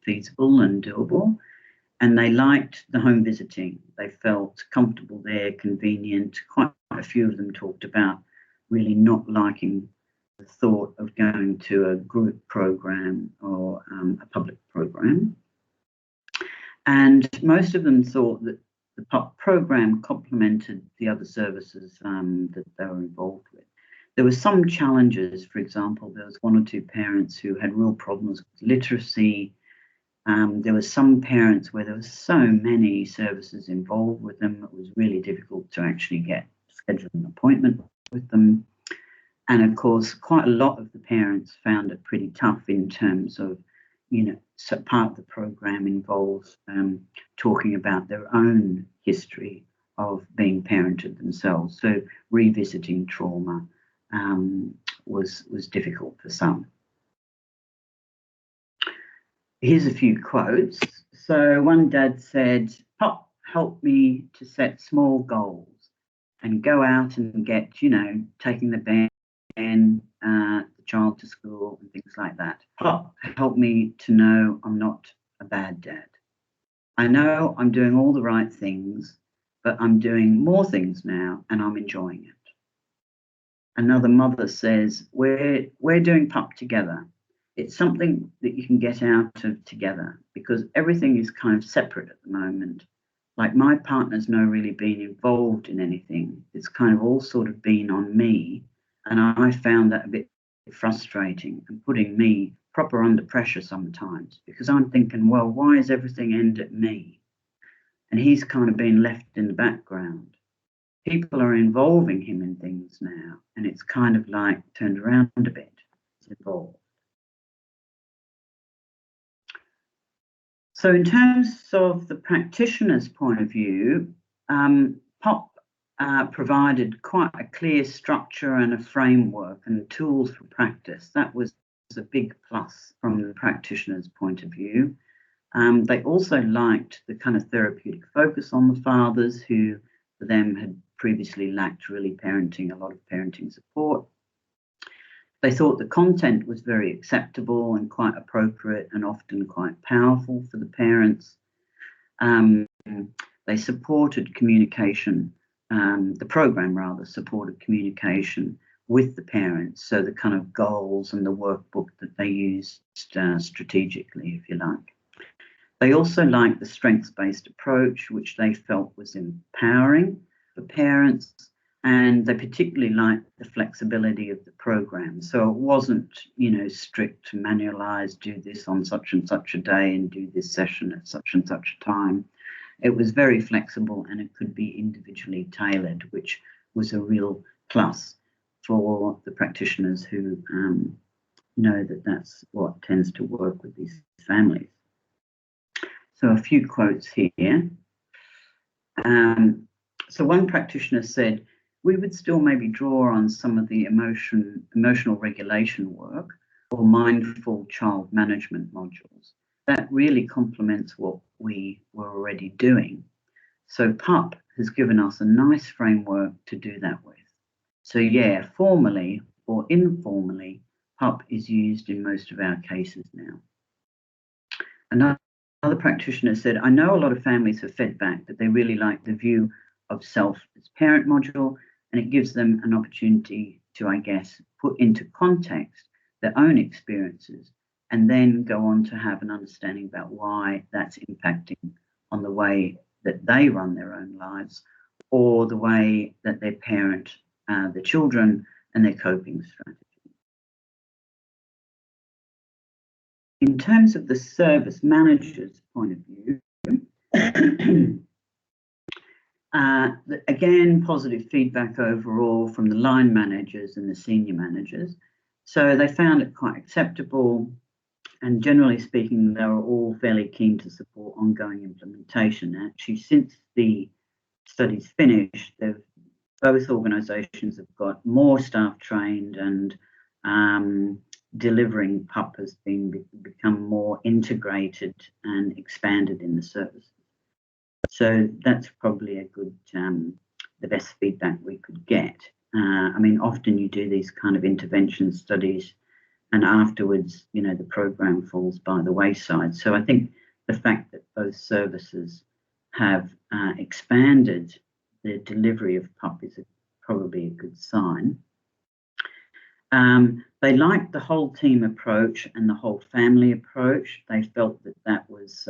feasible and doable. And they liked the home visiting. They felt comfortable there, convenient. Quite a few of them talked about really not liking the thought of going to a group program or a public program. And most of them thought that the PUP program complemented the other services that they were involved with. There were some challenges. For example, there was one or two parents who had real problems with literacy. There were some parents where there were so many services involved with them, it was really difficult to actually schedule an appointment with them. And of course, quite a lot of the parents found it pretty tough in terms of, so part of the program involves talking about their own history of being parented themselves. So revisiting trauma was difficult for some. Here's a few quotes. So one dad said, "PUP helped me to set small goals and go out and get, taking the child to school and things like that. PUP helped me to know I'm not a bad dad. I know I'm doing all the right things, but I'm doing more things now and I'm enjoying it." Another mother says, we're doing PUP together. It's something that you can get out of together because everything is kind of separate at the moment. Like my partner's not really been involved in anything. It's kind of all sort of been on me. And I found that a bit frustrating and putting me proper under pressure sometimes because I'm thinking, well, why is everything aimed at me? And he's kind of been left in the background. People are involving him in things now, and it's kind of like turned around a bit. It's involved. So in terms of the practitioner's point of view, PUP provided quite a clear structure and a framework and tools for practice. That was a big plus from the practitioner's point of view. They also liked the kind of therapeutic focus on the fathers, who for them had previously lacked really a lot of parenting support. They thought the content was very acceptable and quite appropriate and often quite powerful for the parents. They supported communication, the program rather supported communication with the parents, so the kind of goals and the workbook that they used strategically, if you like. They also liked the strengths-based approach, which they felt was empowering for parents, and they particularly liked the flexibility of the program. So it wasn't, strict, manualized, do this on such and such a day and do this session at such and such a time. It was very flexible and it could be individually tailored, which was a real plus for the practitioners who know that that's what tends to work with these families. So a few quotes here. So one practitioner said, we would still maybe draw on some of the emotional regulation work or mindful child management modules. That really complements what we were already doing. So PUP has given us a nice framework to do that with. So yeah, formally or informally, PUP is used in most of our cases now. Another practitioner said, I know a lot of families have fed back that they really like the view of self as parent module, and it gives them an opportunity to, I guess, put into context their own experiences and then go on to have an understanding about why that's impacting on the way that they run their own lives or the way that they parent the children and their coping strategies. In terms of the service manager's point of view, again, positive feedback overall from the line managers and the senior managers. So they found it quite acceptable, and generally speaking, they were all fairly keen to support ongoing implementation. Actually, since the study's finished, both organisations have got more staff trained, and delivering PUP has become more integrated and expanded in the service. So that's probably a good, the best feedback we could get. I mean, often you do these kind of intervention studies and afterwards, the program falls by the wayside. So I think the fact that both services have expanded the delivery of PUP is probably a good sign. They liked the whole team approach and the whole family approach. They felt that that was,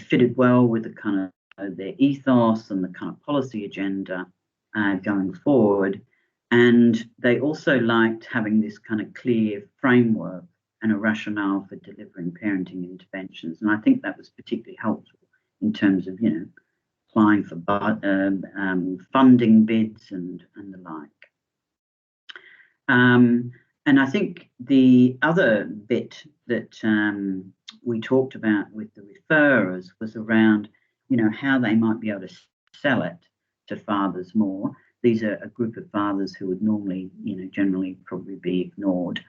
fitted well with the kind of their ethos and the kind of policy agenda going forward. And they also liked having this kind of clear framework and a rationale for delivering parenting interventions. And I think that was particularly helpful in terms of, applying for funding bids and the like. And I think the other bit that we talked about with the referrers was around, how they might be able to sell it to fathers more. These are a group of fathers who would normally, generally probably be ignored.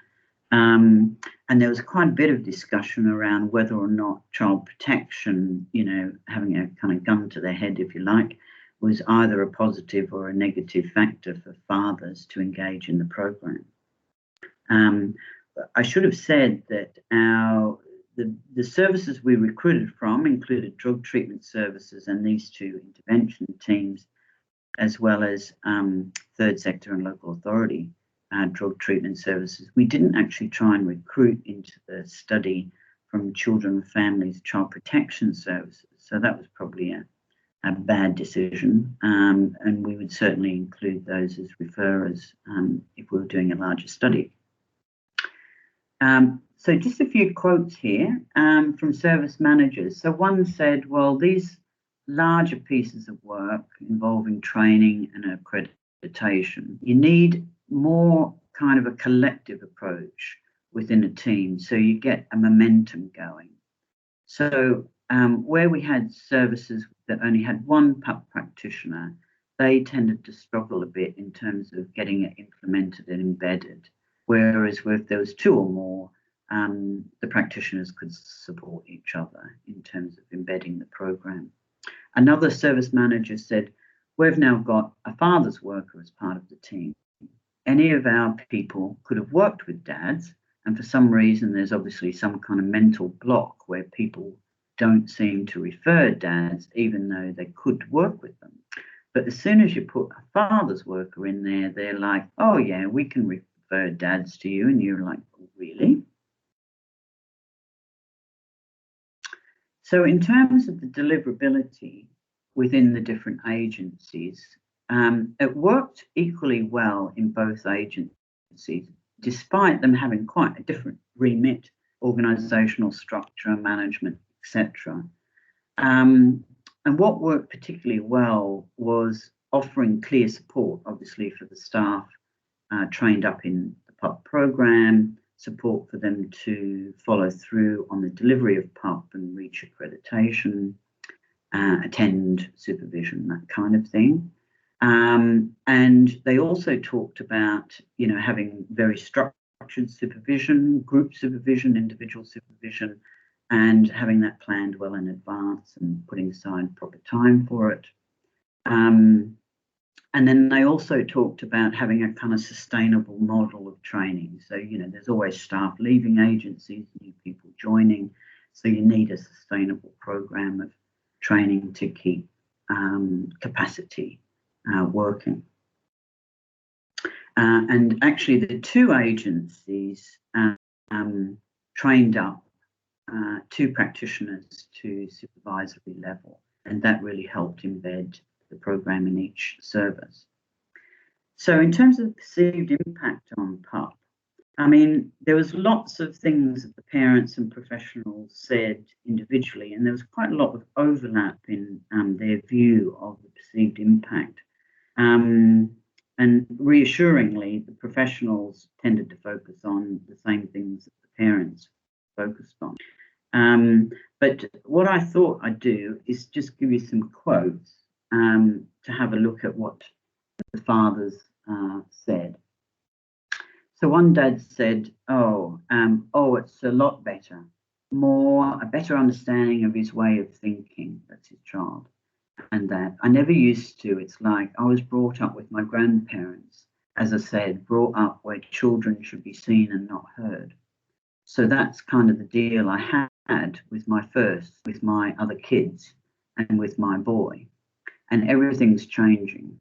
And there was quite a bit of discussion around whether or not child protection, having a kind of gun to their head, if you like, was either a positive or a negative factor for fathers to engage in the program. I should have said that the services we recruited from included drug treatment services and these two intervention teams, as well as third sector and local authority drug treatment services. We didn't actually try and recruit into the study from children and families child protection services. So that was probably a bad decision, and we would certainly include those as referrers if we were doing a larger study. So just a few quotes here from service managers. So one said, well, these larger pieces of work involving training and accreditation, you need more kind of a collective approach within a team so you get a momentum going. So where we had services that only had one PUP practitioner, they tended to struggle a bit in terms of getting it implemented and embedded. whereas if there was 2 or more, the practitioners could support each other in terms of embedding the program. Another service manager said, we've now got a father's worker as part of the team. Any of our people could have worked with dads, and for some reason there's obviously some kind of mental block where people don't seem to refer dads even though they could work with them. But as soon as you put a father's worker in there, they're like, oh yeah, we can refer dads to you. And you're like, really? So in terms of the deliverability within the different agencies, it worked equally well in both agencies, despite them having quite a different remit, organisational structure, management, etc. And what worked particularly well was offering clear support, obviously, for the staff trained up in the PUP program, support for them to follow through on the delivery of PUP and reach accreditation, attend supervision, that kind of thing. And they also talked about, having very structured supervision, group supervision, individual supervision, and having that planned well in advance and putting aside proper time for it. And then they also talked about having a kind of sustainable model of training. So, there's always staff leaving agencies, new people joining. So you need a sustainable program of training to keep capacity working. And actually the 2 agencies trained up 2 practitioners to supervisory level, and that really helped embed the program in each service. So in terms of perceived impact on PUP, I mean, there was lots of things that the parents and professionals said individually, and there was quite a lot of overlap in their view of the perceived impact. And reassuringly, the professionals tended to focus on the same things that the parents focused on. But what I thought I'd do is just give you some quotes to have a look at what the fathers said. So one dad said, it's a lot better, a better understanding of his way of thinking, that's his child. And that I never used to, it's like I was brought up with my grandparents, as I said, brought up where children should be seen and not heard. So that's kind of the deal I had with my other kids and with my boy. And everything's changing.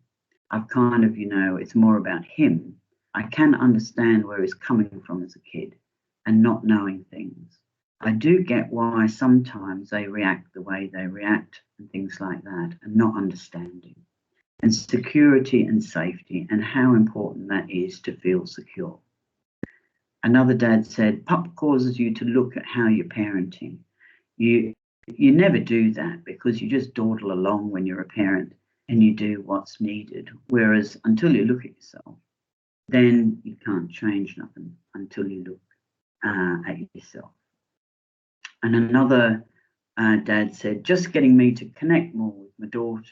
I've kind of, it's more about him. I can understand where he's coming from as a kid and not knowing things. I do get why sometimes they react the way they react and things like that, and not understanding. And security and safety, and how important that is to feel secure. Another dad said, PUP causes you to look at how you're parenting. You never do that because you just dawdle along when you're a parent and you do what's needed. Whereas until you look at yourself, then you can't change nothing until you look at yourself. And another dad said, just getting me to connect more with my daughter,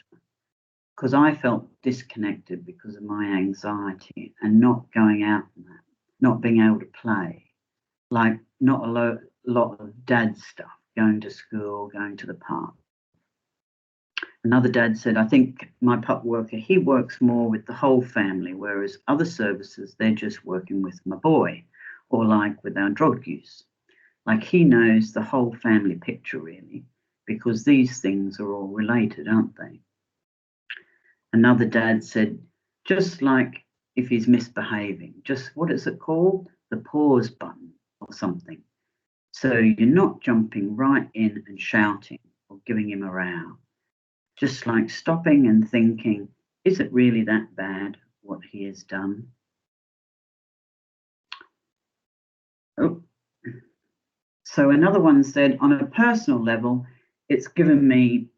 because I felt disconnected because of my anxiety and not going out and that, not being able to play, like not a lot of dad stuff, going to school, going to the park. Another dad said, I think my PUP worker, he works more with the whole family, whereas other services, they're just working with my boy, or like with our drug use. Like he knows the whole family picture really, because these things are all related, aren't they? Another dad said, just like if he's misbehaving, just what is it called? The pause button or something. So you're not jumping right in and shouting or giving him a row. Just like stopping and thinking, is it really that bad what he has done? Oh. So another one said, on a personal level, it's given me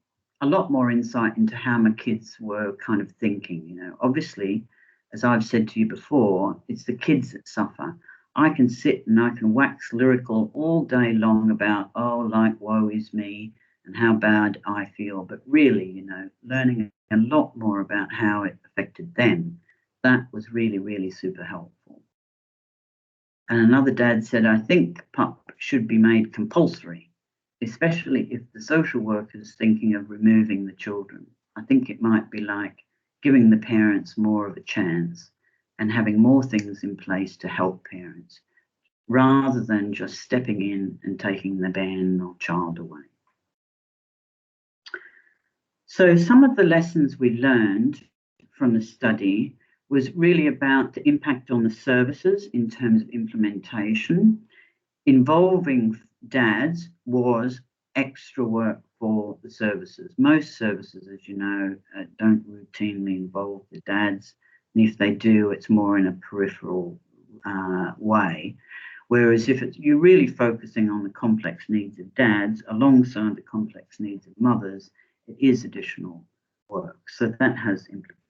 a lot more insight into how my kids were kind of thinking. Obviously, as I've said to you before, it's the kids that suffer. I can sit and I can wax lyrical all day long about, woe is me and how bad I feel. But really, learning a lot more about how it affected them, that was really, really super helpful. And another dad said, I think PUP should be made compulsory, especially if the social worker is thinking of removing the children. I think it might be like giving the parents more of a chance and having more things in place to help parents, rather than just stepping in and taking the ban or child away. So some of the lessons we learned from the study was really about the impact on the services in terms of implementation. Involving dads was extra work for the services. Most services, as you know, don't routinely involve the dads, and if they do, it's more in a peripheral way. Whereas if you're really focusing on the complex needs of dads alongside the complex needs of mothers, it is additional work. So that has implications.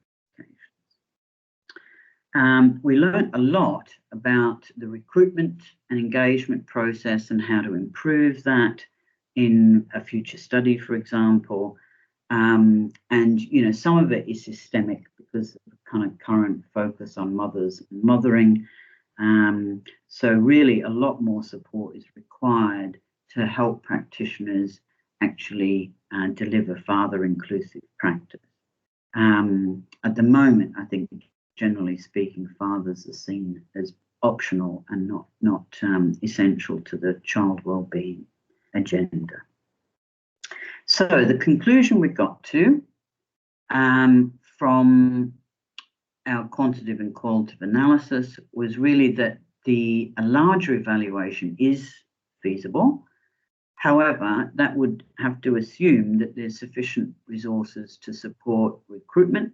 We learned a lot about the recruitment and engagement process and how to improve that in a future study, for example. And, you know, some of it is systemic because of the kind of current focus on mothers and mothering. So really a lot more support is required to help practitioners actually deliver father-inclusive practice. At the moment, I think, generally speaking, fathers are seen as optional and not essential to the child wellbeing agenda. So the conclusion we got to from our quantitative and qualitative analysis was really that a larger evaluation is feasible. However, that would have to assume that there's sufficient resources to support recruitment,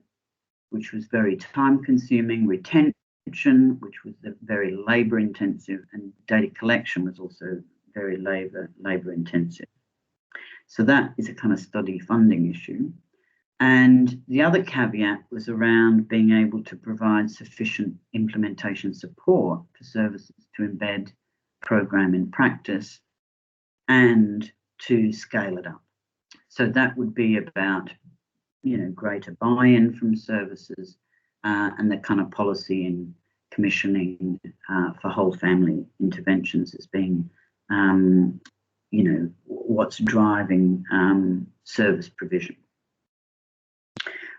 which was very time-consuming, retention, which was very labour-intensive, and data collection was also very labour-intensive. So that is a kind of study funding issue. And the other caveat was around being able to provide sufficient implementation support for services to embed program in practice and to scale it up. So that would be about, you know, greater buy-in from services and the kind of policy and commissioning for whole family interventions as being, you know, what's driving service provision.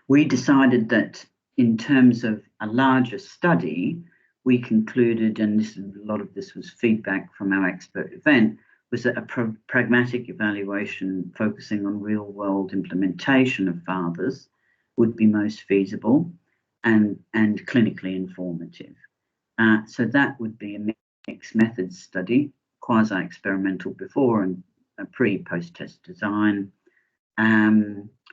We decided that in terms of a larger study, we concluded, and a lot of this was feedback from our expert event, was that a pragmatic evaluation focusing on real-world implementation of fathers would be most feasible and clinically informative. So that would be a mixed methods study, quasi-experimental before and pre-post-test design.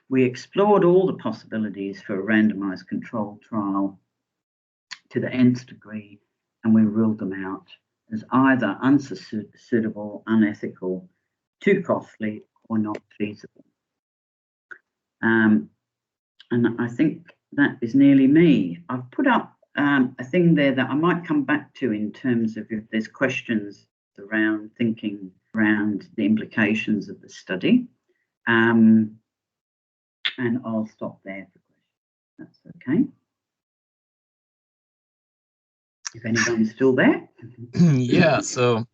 We explored all the possibilities for a randomized controlled trial to the nth degree, and we ruled them out as either unsuitable, unethical, too costly, or not feasible. And I think that is nearly me. I've put up a thing there that I might come back to in terms of if there's questions around thinking around the implications of the study. And I'll stop there for questions. That's okay. If anyone's still there. Yeah, so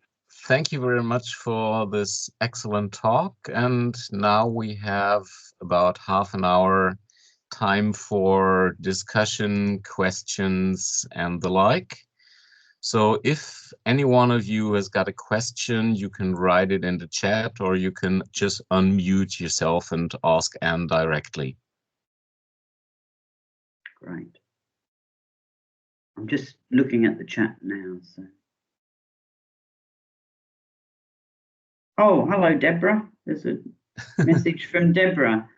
thank you very much for this excellent talk. And now we have about half an hour time for discussion, questions, and the like. So if any one of you has got a question, you can write it in the chat, or you can just unmute yourself and ask Anne directly. Great. I'm just looking at the chat now. So. Oh, hello, Deborah. There's a message from Deborah.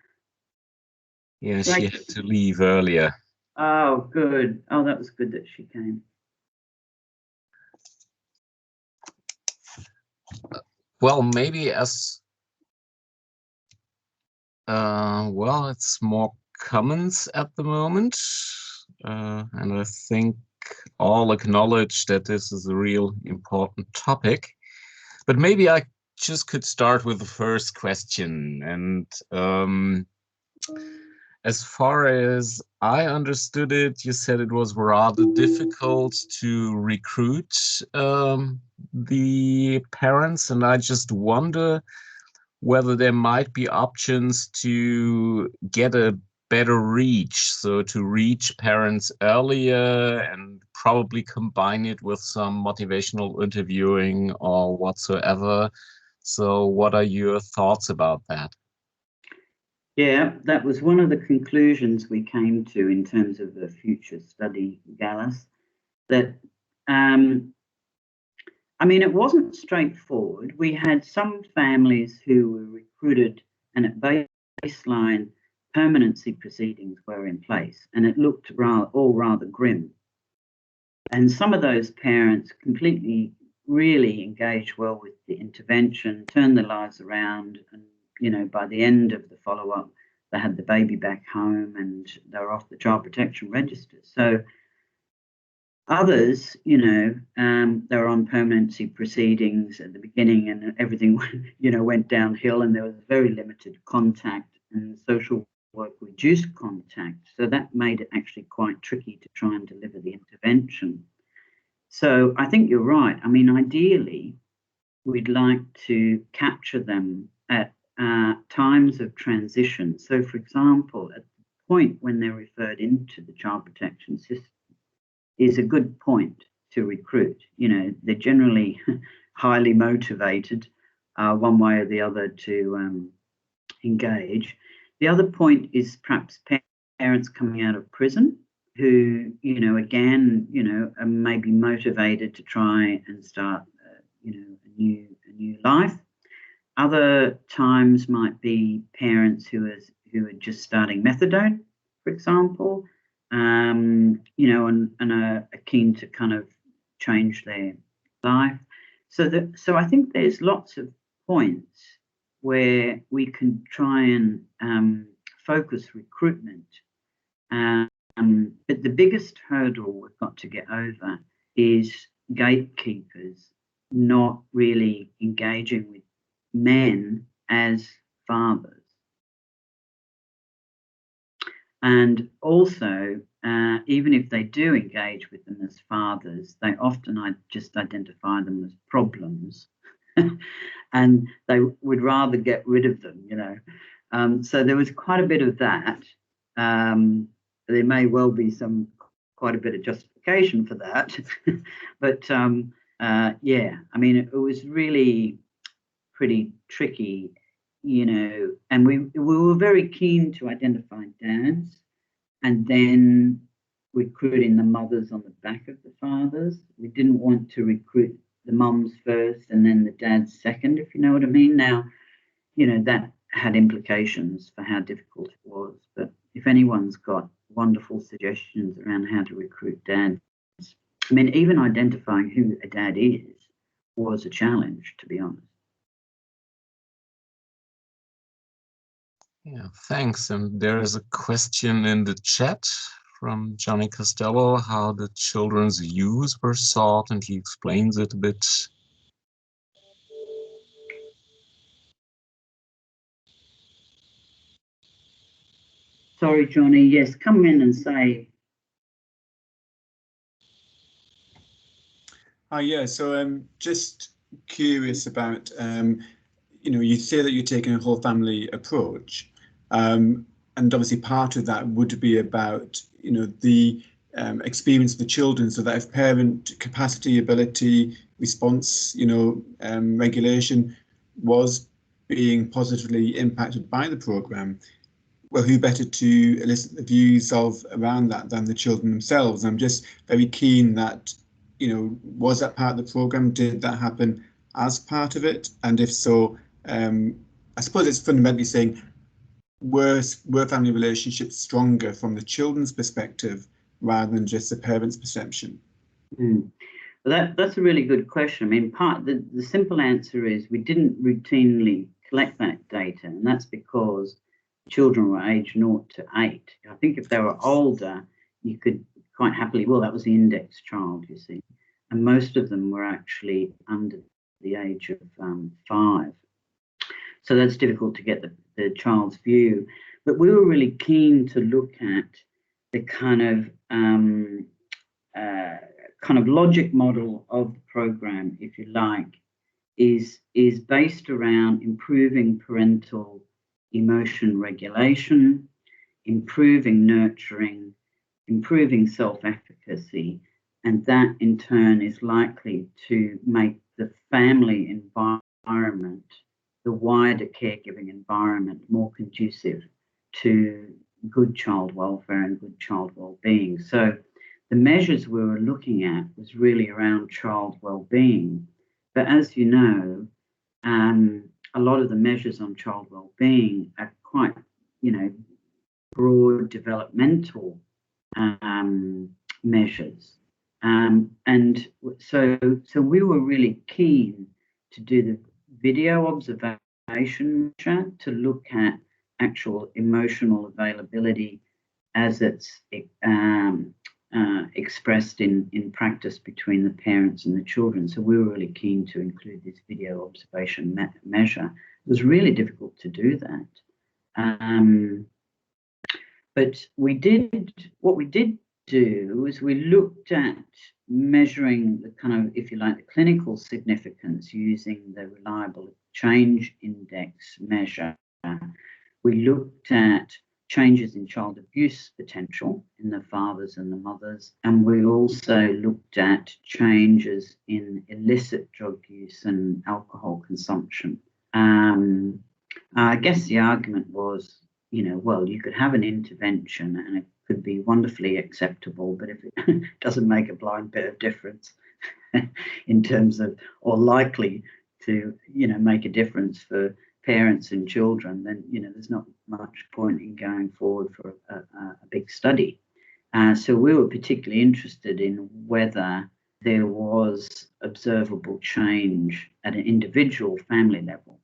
Yeah, she had to leave earlier. Oh, good. Oh, that was good that she came. Well, maybe as well, it's more comments at the moment, and I think all acknowledge that this is a real important topic. But maybe I just could start with the first question, and as far as I understood it, you said it was rather difficult to recruit the parents, and I just wonder whether there might be options to get a better reach, so to reach parents earlier and probably combine it with some motivational interviewing or whatsoever. So what are your thoughts about that? Yeah, that was one of the conclusions we came to in terms of the future study, Gallus, that I mean, it wasn't straightforward. We had some families who were recruited and at baseline permanency proceedings were in place, and it looked all rather grim. And some of those parents completely really engaged well with the intervention, turned their lives around, and by the end of the follow-up, they had the baby back home and they were off the child protection register. So others, they were on permanency proceedings at the beginning, and everything, went downhill, and there was very limited contact, and social work reduced contact. So that made it actually quite tricky to try and deliver the intervention. So I think you're right. I mean, ideally, we'd like to capture them at times of transition. So, for example, at the point when they're referred into the child protection system is a good point to recruit. They're generally highly motivated one way or the other to engage. The other point is perhaps parents coming out of prison who, again, are maybe motivated to try and start, a new life. Other times might be parents who are just starting methadone, for example, and are keen to kind of change their life. So I think there's lots of points where we can try and focus recruitment. But the biggest hurdle we've got to get over is gatekeepers not really engaging with men as fathers. And also, even if they do engage with them as fathers, they often just identify them as problems and they would rather get rid of them, so there was quite a bit of that. There may well be quite a bit of justification for that. But yeah, I mean, it was really pretty tricky, and we were very keen to identify dads and then recruiting the mothers on the back of the fathers. We didn't want to recruit the mums first and then the dads second, if you know what I mean. Now, that had implications for how difficult it was. But if anyone's got wonderful suggestions around how to recruit dads, I mean, even identifying who a dad is was a challenge, to be honest. Yeah, thanks. And there is a question in the chat from Johnny Costello, how the children's views were sought, and he explains it a bit. Sorry, Johnny. Yes, come in and say. Yeah, so I'm just curious about, you say that you're taking a whole family approach, and obviously part of that would be about, the experience of the children, so that if parent capacity, ability, response, regulation was being positively impacted by the programme, well, who better to elicit the views of around that than the children themselves? I'm just very keen that, was that part of the programme? Did that happen as part of it? And if so, I suppose it's fundamentally saying, were family relationships stronger from the children's perspective rather than just the parents' perception? Well, that's a really good question. I mean, the simple answer is we didn't routinely collect that data, and that's because children were aged 0 to 8. I think if they were older, you could quite happily, well, that was the index child, you see, and most of them were actually under the age of 5. So that's difficult to get the child's view. But we were really keen to look at the kind of logic model of the program, if you like, is based around improving parental emotion regulation, improving nurturing, improving self-efficacy, and that in turn is likely to make the family environment, the wider caregiving environment, more conducive to good child welfare and good child well-being. So the measures we were looking at was really around child well-being. But as you know, a lot of the measures on child well-being are quite, broad developmental measures. And so we were really keen to do the video observation measure to look at actual emotional availability as it's expressed in practice between the parents and the children. So we were really keen to include this video observation measure. It was really difficult to do that. But what we did do is we looked at measuring the kind of, if you like, the clinical significance using the reliable change index measure. We looked at changes in child abuse potential in the fathers and the mothers, and we also looked at changes in illicit drug use and alcohol consumption. I guess the argument was, well, you could have an intervention and it could be wonderfully acceptable, but if it doesn't make a blind bit of difference in terms of, or likely to, make a difference for parents and children, then, there's not much point in going forward for a big study. So we were particularly interested in whether there was observable change at an individual family level.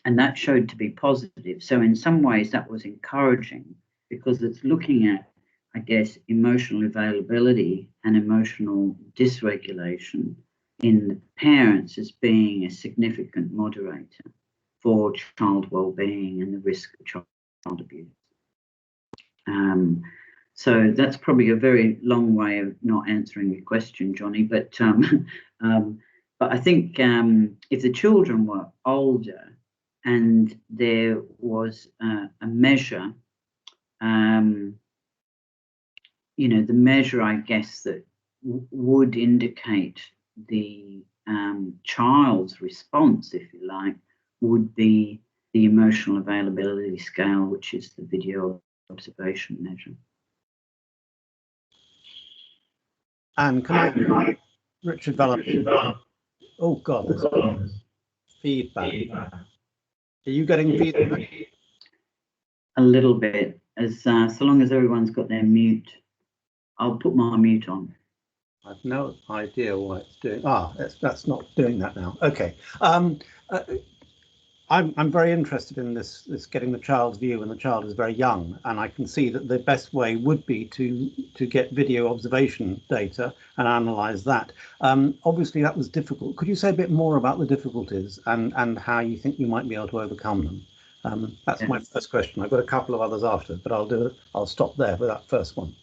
And that showed to be positive. So in some ways that was encouraging because it's looking at, I guess, emotional availability and emotional dysregulation in the parents as being a significant moderator for child well-being and the risk of child abuse. So that's probably a very long way of not answering your question, Johnny, but I think if the children were older and there was a measure, the measure, I guess, that would indicate the child's response, if you like, would be the emotional availability scale, which is the video observation measure. And can I, Richard Valentine? Oh God, there's feedback. Are you getting feedback? A little bit, as so long as everyone's got their mute. I'll put my mute on. I've no idea why it's doing. That's not doing that now. Okay. I'm very interested in this getting the child's view when the child is very young, and I can see that the best way would be to get video observation data and analyse that. Obviously, that was difficult. Could you say a bit more about the difficulties and how you think you might be able to overcome them? That's my first question. I've got a couple of others after, but I'll stop there with that first one.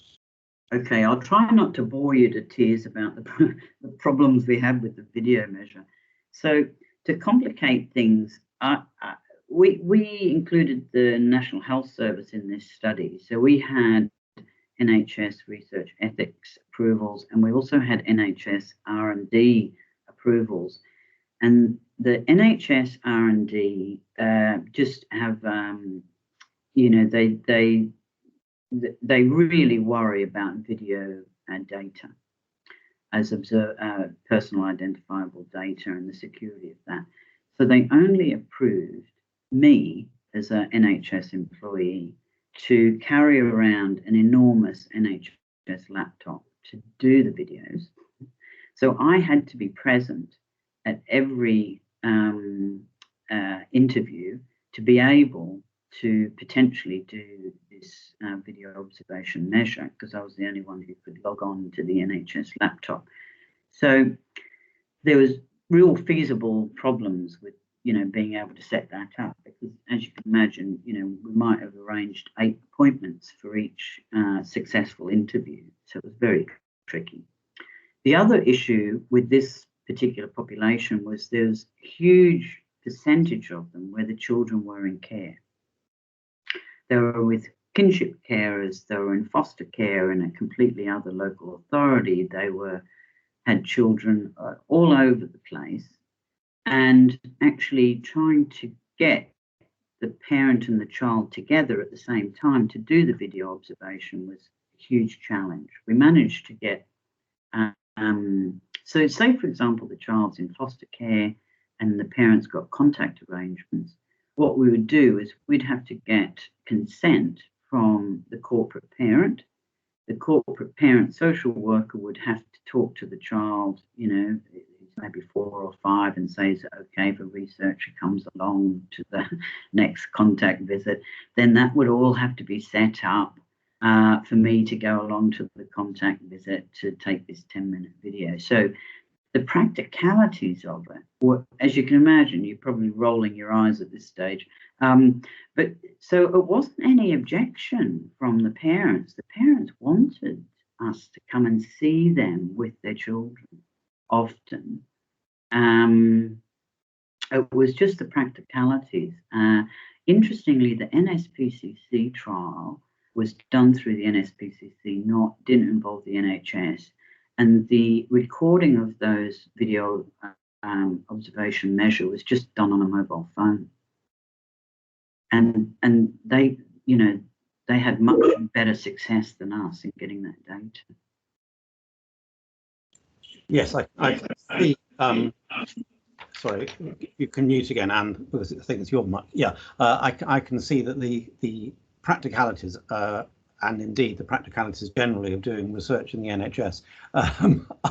Okay, I'll try not to bore you to tears about the problems we have with the video measure. So to complicate things, we included the National Health Service in this study. So we had NHS research ethics approvals, and we also had NHS R&D approvals. And the NHS R&D just have, they really worry about video data as personal identifiable data and the security of that. So they only approved me as an NHS employee to carry around an enormous NHS laptop to do the videos. So I had to be present at every interview to be able to potentially do this video observation measure, because I was the only one who could log on to the NHS laptop. So there was real feasible problems with you know, being able to set that up, because as you can imagine, you know, we might have arranged 8 appointments for each successful interview. So it was very tricky. The other issue with this particular population was there's a huge percentage of them where the children were in care. They were with kinship carers, they were in foster care in a completely other local authority, they had children all over the place, and actually trying to get the parent and the child together at the same time to do the video observation was a huge challenge. We managed to get, so say for example, the child's in foster care and the parents got contact arrangements. What we would do is we'd have to get consent from the corporate parent. The corporate parent social worker would have to talk to the child, you know, maybe 4 or 5, and say, is it okay if a researcher comes along to the next contact visit? Then that would all have to be set up for me to go along to the contact visit to take this 10-minute video. So the practicalities of it, or as you can imagine, you're probably rolling your eyes at this stage. But so it wasn't any objection from the parents. The parents wanted us to come and see them with their children often. It was just the practicalities. Interestingly, the NSPCC trial was done through the NSPCC, didn't involve the NHS. And the recording of those video observation measure was just done on a mobile phone. And they, you know, they had much better success than us in getting that data. Yes, I can see. Sorry, you can mute again, Anne, because I think it's your mic. Yeah, I can see that the practicalities and indeed the practicalities generally of doing research in the NHS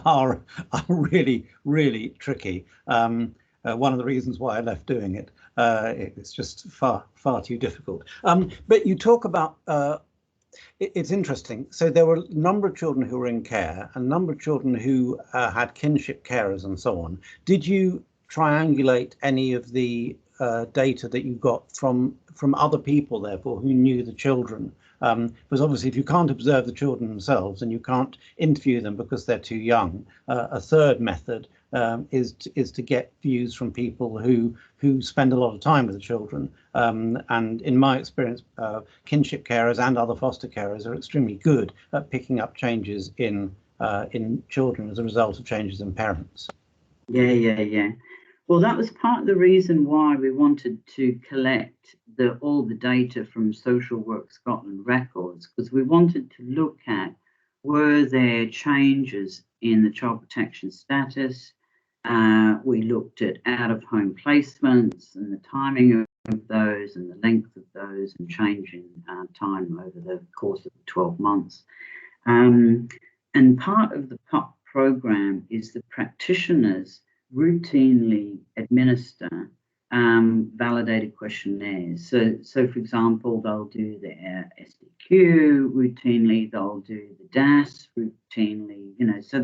are really, really tricky. One of the reasons why I left doing it, it's just far too difficult. But you talk about, it's interesting. So there were a number of children who were in care, a number of children who had kinship carers and so on. Did you triangulate any of the data that you got from other people, therefore, who knew the children? Because obviously, if you can't observe the children themselves and you can't interview them because they're too young, a third method is to get views from people who spend a lot of time with the children. And in my experience, kinship carers and other foster carers are extremely good at picking up changes in children as a result of changes in parents. Yeah. Well, that was part of the reason why we wanted to collect all the data from Social Work Scotland records, because we wanted to look at, were there changes in the child protection status? We looked at out-of-home placements and the timing of those and the length of those, and change in time over the course of 12 months. And part of the PUP program is the practitioners routinely administer validated questionnaires. So for example, they'll do their SDQ routinely, they'll do the DAS routinely, you know, so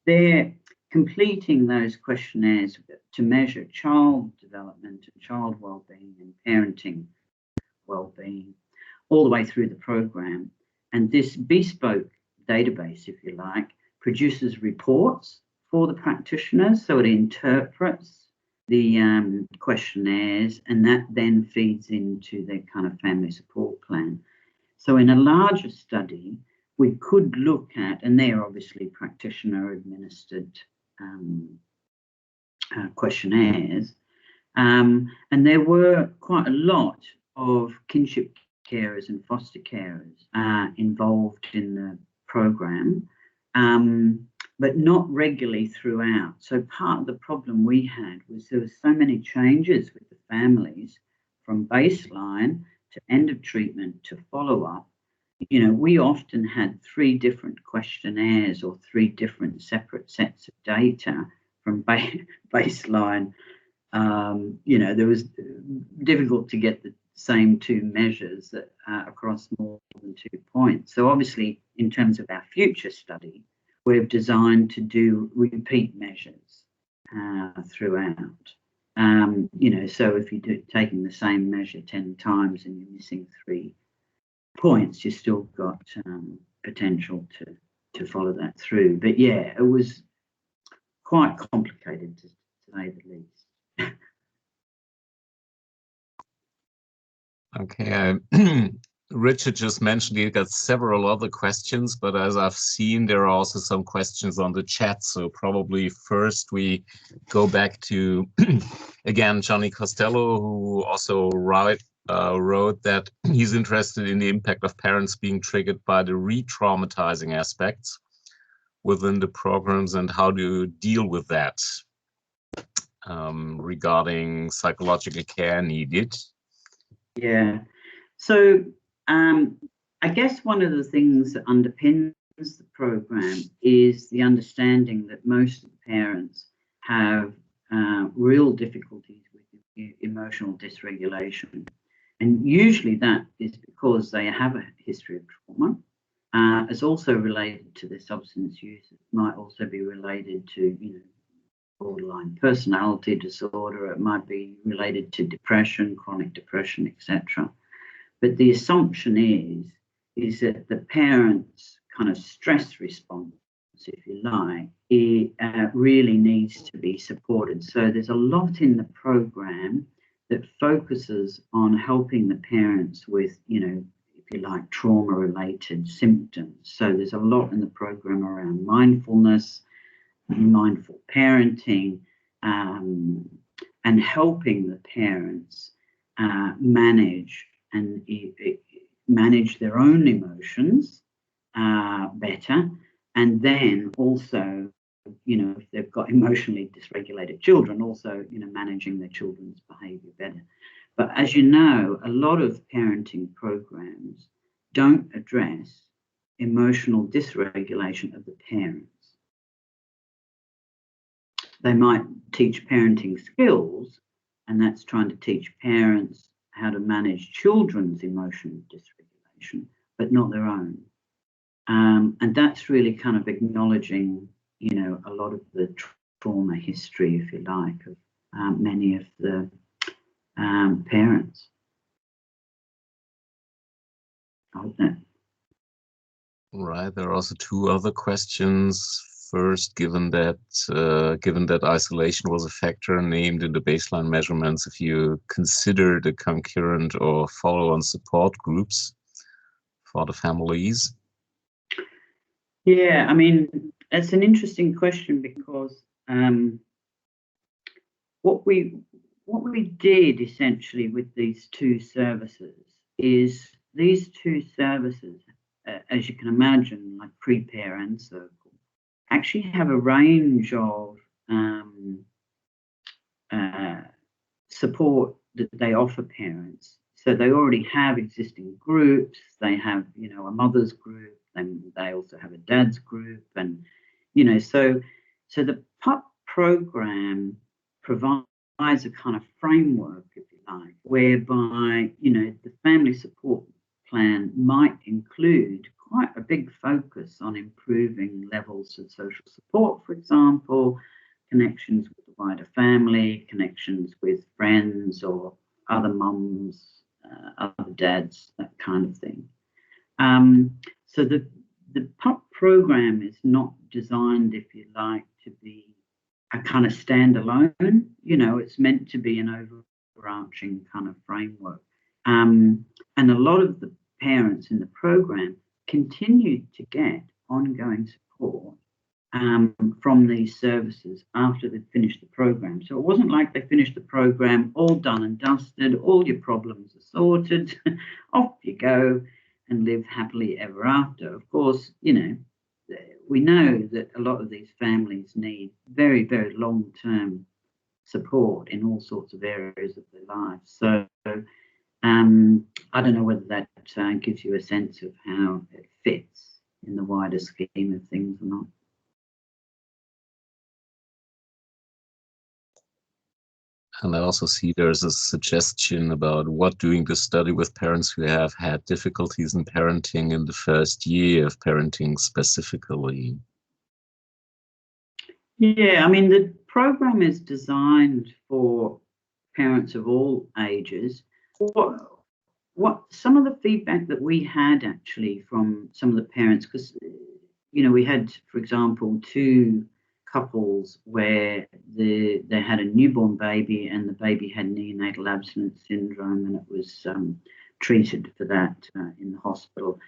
they're completing those questionnaires to measure child development and child well-being and parenting well-being all the way through the program. And this bespoke database, if you like, produces reports for the practitioners, so it interprets the questionnaires, and that then feeds into their kind of family support plan. So in a larger study, we could look at, and they're obviously practitioner administered questionnaires, and there were quite a lot of kinship carers and foster carers involved in the program, but not regularly throughout. So part of the problem we had was there were so many changes with the families from baseline to end of treatment to follow-up. You know, we often had 3 different questionnaires or 3 different separate sets of data from baseline. You know, there was difficult to get the same 2 measures that, across more than 2 points. So obviously, in terms of our future study, we've designed to do repeat measures throughout. You know, so if you're taking the same measure 10 times and you're missing 3 points, you've still got potential to follow that through. But yeah, it was quite complicated, to say the least. Okay, Richard just mentioned he got several other questions, but as I've seen, there are also some questions on the chat. So probably first we go back to, again, Johnny Costello, who also wrote that he's interested in the impact of parents being triggered by the re-traumatizing aspects within the programs and how to deal with that regarding psychological care needed. Yeah, so I guess one of the things that underpins the program is the understanding that most parents have real difficulties with emotional dysregulation. And usually that is because they have a history of trauma. It's also related to their substance use. It might also be related to, you know, borderline personality disorder. It might be related to depression, chronic depression, etc. But the assumption is that the parents' kind of stress response, if you like, it really needs to be supported. So there's a lot in the program that focuses on helping the parents with, you know, if you like, trauma-related symptoms. So there's a lot in the program around mindfulness, mindful parenting, and helping the parents manage their own emotions better, and then also, you know, if they've got emotionally dysregulated children, also, you know, managing their children's behaviour better. But as you know, a lot of parenting programs don't address emotional dysregulation of the parents. They might teach parenting skills, and that's trying to teach parents how to manage children's emotional dysregulation, but not their own. And that's really kind of acknowledging, you know, a lot of the trauma history, if you like, of many of the parents. I hope that. Right. There are also 2 other questions. First, given that isolation was a factor named in the baseline measurements, if you consider the concurrent or follow-on support groups for the families. Yeah, I mean, it's an interesting question because what we did essentially with these 2 services is these 2 services, as you can imagine, like Prepare and Circle, actually have a range of support that they offer parents. So they already have existing groups. They have, you know, a mother's group, and they also have a dad's group, and, you know, so the PUP program provides a kind of framework, if you like, whereby, you know, the family support plan might include quite a big focus on improving levels of social support, for example, connections with the wider family, connections with friends or other mums, other dads, that kind of thing. So the PUP program is not designed, if you like, to be a kind of standalone. You know, it's meant to be an overarching kind of framework. And a lot of the parents in the program continued to get ongoing support from these services after they'd finished the program. So it wasn't like they finished the program, all done and dusted, all your problems are sorted, off you go and live happily ever after. Of course, you know, we know that a lot of these families need very, very long-term support in all sorts of areas of their lives. So I don't know whether that gives you a sense of how it fits in the wider scheme of things or not. And I also see there's a suggestion about what doing the study with parents who have had difficulties in parenting in the first year of parenting specifically. Yeah, I mean, the program is designed for parents of all ages. What some of the feedback that we had actually from some of the parents, because we had, for example, 2 couples where they had a newborn baby and the baby had neonatal abstinence syndrome, and it was treated for that in the hospital,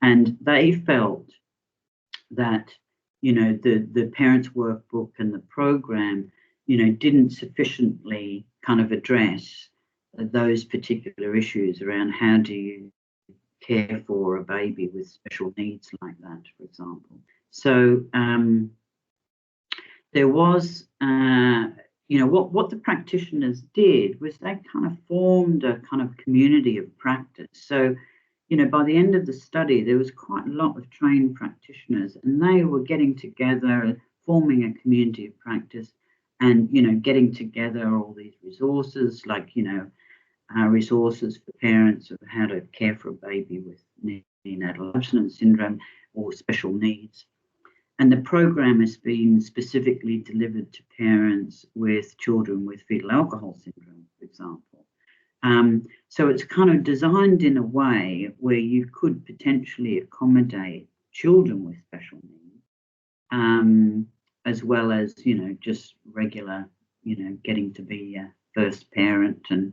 and they felt that the parents' workbook and the program didn't sufficiently kind of address those particular issues around how do you care for a baby with special needs like that, for example. So there was, what the practitioners did was they kind of formed a kind of community of practice. So, by the end of the study, there was quite a lot of trained practitioners, and they were getting together, forming a community of practice, and getting together all these resources, like resources for parents of how to care for a baby with neonatal abstinence syndrome or special needs. And the program has been specifically delivered to parents with children with fetal alcohol syndrome, for example. So it's kind of designed in a way where you could potentially accommodate children with special needs, as well as, just regular, getting to be a first parent and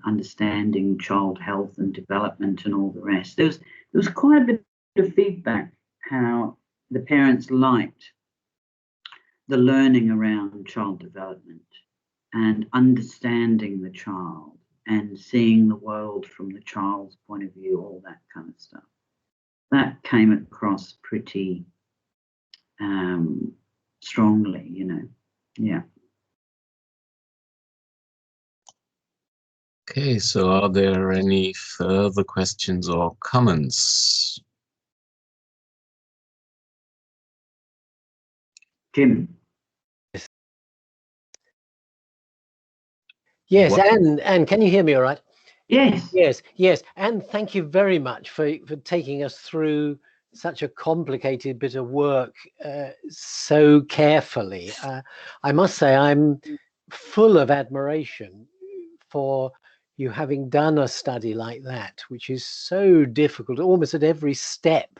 understanding child health and development and all the rest. There was quite a bit of feedback how the parents liked the learning around child development and understanding the child and seeing the world from the child's point of view, all that kind of stuff. That came across pretty strongly, yeah. Okay, so are there any further questions or comments? Jim. Yes, and can you hear me all right? Yes. Yes. And thank you very much for taking us through such a complicated bit of work so carefully. I must say I'm full of admiration for you having done a study like that, which is so difficult, almost at every step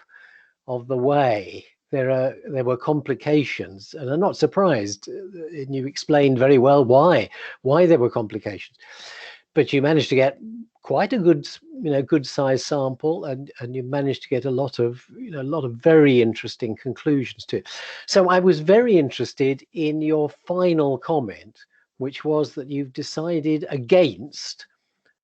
of the way. There were complications, and I'm not surprised. And you explained very well why there were complications. But you managed to get quite a good size sample, and you managed to get a lot of very interesting conclusions to it. So I was very interested in your final comment, which was that you've decided against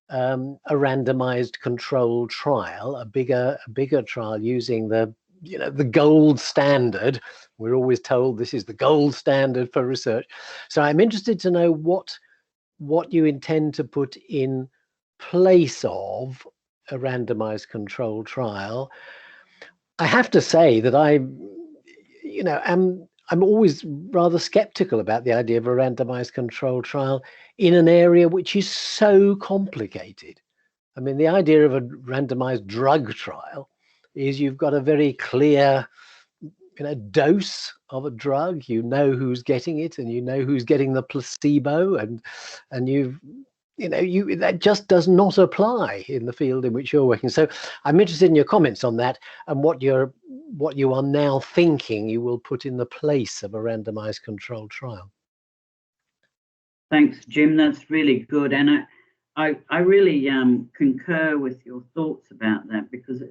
a randomized controlled trial, a bigger trial using the gold standard. We're always told this is the gold standard for research. So I'm interested to know what you intend to put in place of a randomized controlled trial. I have to say that I'm always rather skeptical about the idea of a randomized controlled trial in an area which is so complicated. I mean, the idea of a randomized drug trial is you've got a very clear dose of a drug, who's getting it, and who's getting the placebo, and that just does not apply in the field in which you're working. So I'm interested in your comments on that and what you are now thinking you will put in the place of a randomized controlled trial. Thanks, Jim. That's really good, and I really concur with your thoughts about that, because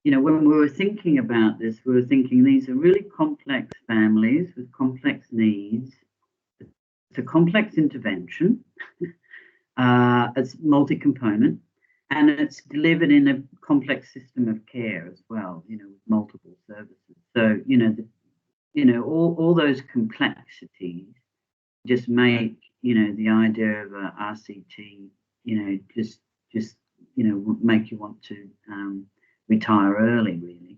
when we were thinking about this, we were thinking these are really complex families with complex needs. It's a complex intervention. It's multi-component, and it's delivered in a complex system of care as well, with multiple services. So, all those complexities just make, the idea of a RCT, just make you want to retire early, really.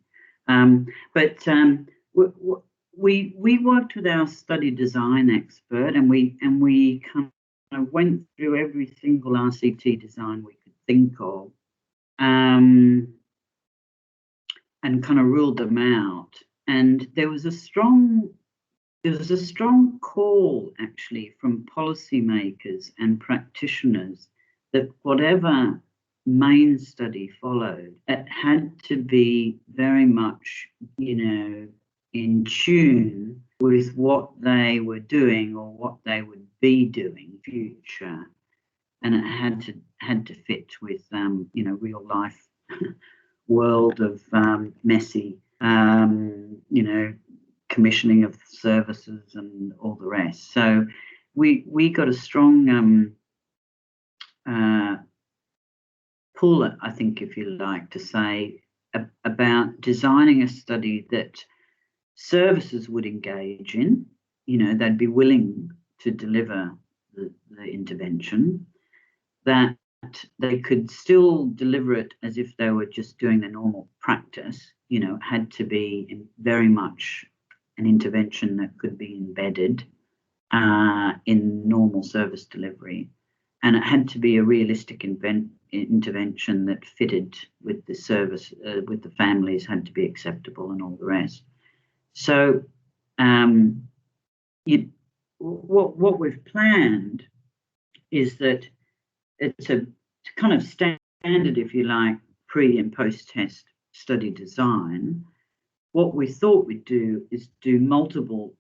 But we worked with our study design expert, and we kind of went through every single RCT design we could think of, and kind of ruled them out. And there was a strong there's a strong call actually from policymakers and practitioners that whatever main study followed, it had to be very much, you know, in tune with what they were doing or what they would be doing in the future, and it had to fit with you know, real life world of messy you know, commissioning of services and all the rest. So we got a strong pull, I think, if you like, to say about designing a study that services would engage in. You know, they'd be willing to deliver the intervention, that they could still deliver it as if they were just doing their normal practice. You know, it had to be very much an intervention that could be embedded in normal service delivery, and it had to be a realistic intervention that fitted with the service, with the families, had to be acceptable and all the rest. So what we've planned is that it's a kind of standard, if you like, pre and post test study design. What we thought we'd do is do multiple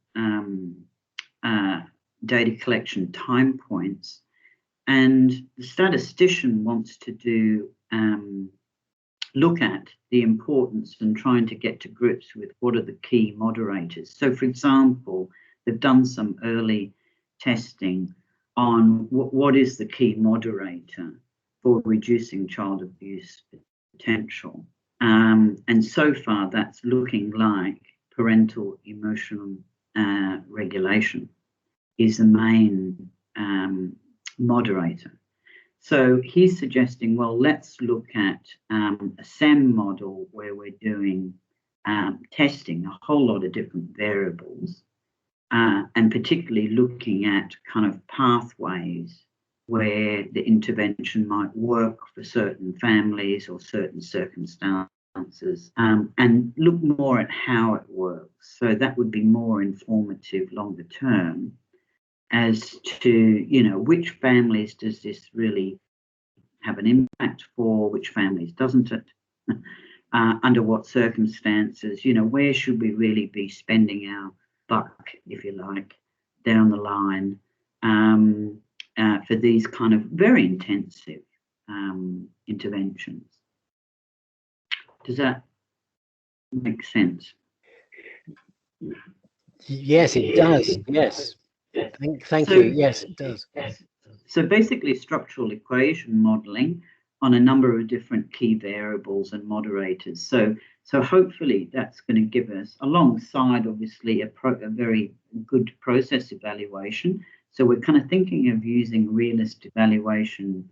data collection time points, and the statistician wants to do look at the importance and trying to get to grips with what are the key moderators. So, for example, they've done some early testing on what is the key moderator for reducing child abuse potential. And so far, that's looking like parental emotional regulation is the main moderator. So he's suggesting, well, let's look at a SEM model where we're doing testing a whole lot of different variables, and particularly looking at kind of pathways where the intervention might work for certain families or certain circumstances, and look more at how it works. So that would be more informative longer term as to, you know, which families does this really have an impact for, which families doesn't it, under what circumstances, you know, where should we really be spending our buck, if you like, down the line for these kind of very intensive interventions. Does that make sense? Yes, it does. Yes. Thank you. Yes, it does. So basically structural equation modeling on a number of different key variables and moderators. So hopefully that's going to give us, alongside obviously a very good process evaluation. So we're kind of thinking of using realist evaluation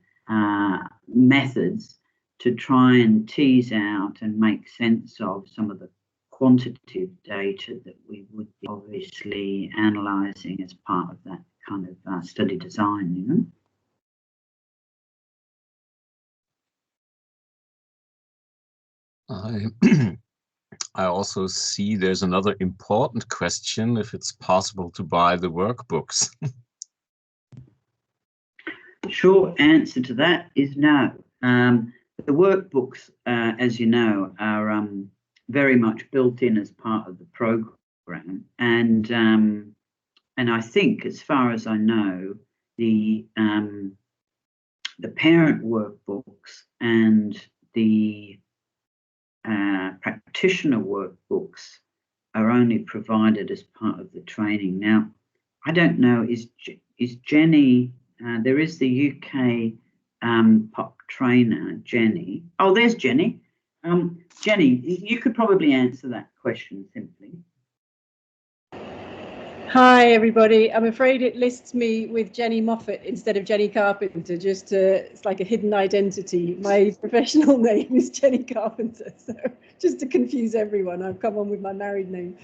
methods to try and tease out and make sense of some of the quantitative data that we would be obviously analysing as part of that kind of study design, you know. I also see there's another important question, if it's possible to buy the workbooks. Short answer to that is no. The workbooks, as you know, are very much built in as part of the program, and I think, as far as I know, the parent workbooks and the practitioner workbooks are only provided as part of the training. Now, I don't know, is Jenny, there is the UK POC trainer, Jenny. Oh, there's Jenny. Jenny, you could probably answer that question simply. Hi, everybody. I'm afraid it lists me with Jenny Moffat instead of Jenny Carpenter, just to, it's like a hidden identity. My professional name is Jenny Carpenter, so just to confuse everyone, I've come on with my married name.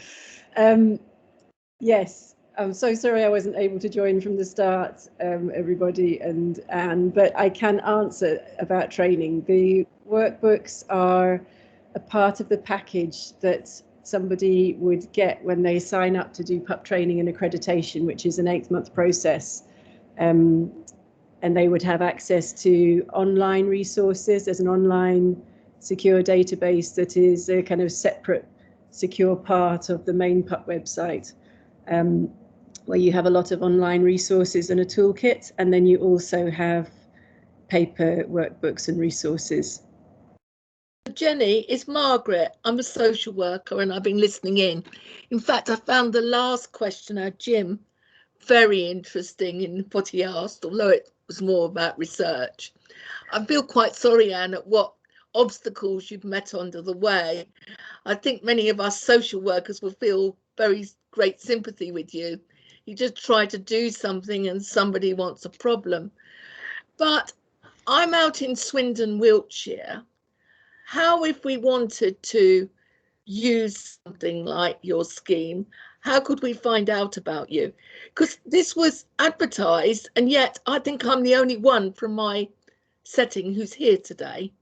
Yes, I'm so sorry I wasn't able to join from the start, everybody, but I can answer about training. The workbooks are a part of the package that somebody would get when they sign up to do pup training and accreditation, which is an 8-month process. And they would have access to online resources. There's an online secure database that is a kind of separate secure part of the main pup website, where you have a lot of online resources and a toolkit, and then you also have paper workbooks and resources. Jenny, it's Margaret. I'm a social worker and I've been listening in. In fact, I found the last questioner, Jim, very interesting in what he asked, although it was more about research. I feel quite sorry, Anne, at what obstacles you've met under the way. I think many of us social workers will feel very great sympathy with you. You just try to do something and somebody wants a problem. But I'm out in Swindon, Wiltshire. How, if we wanted to use something like your scheme, how could we find out about you? Because this was advertised, and yet I think I'm the only one from my setting who's here today.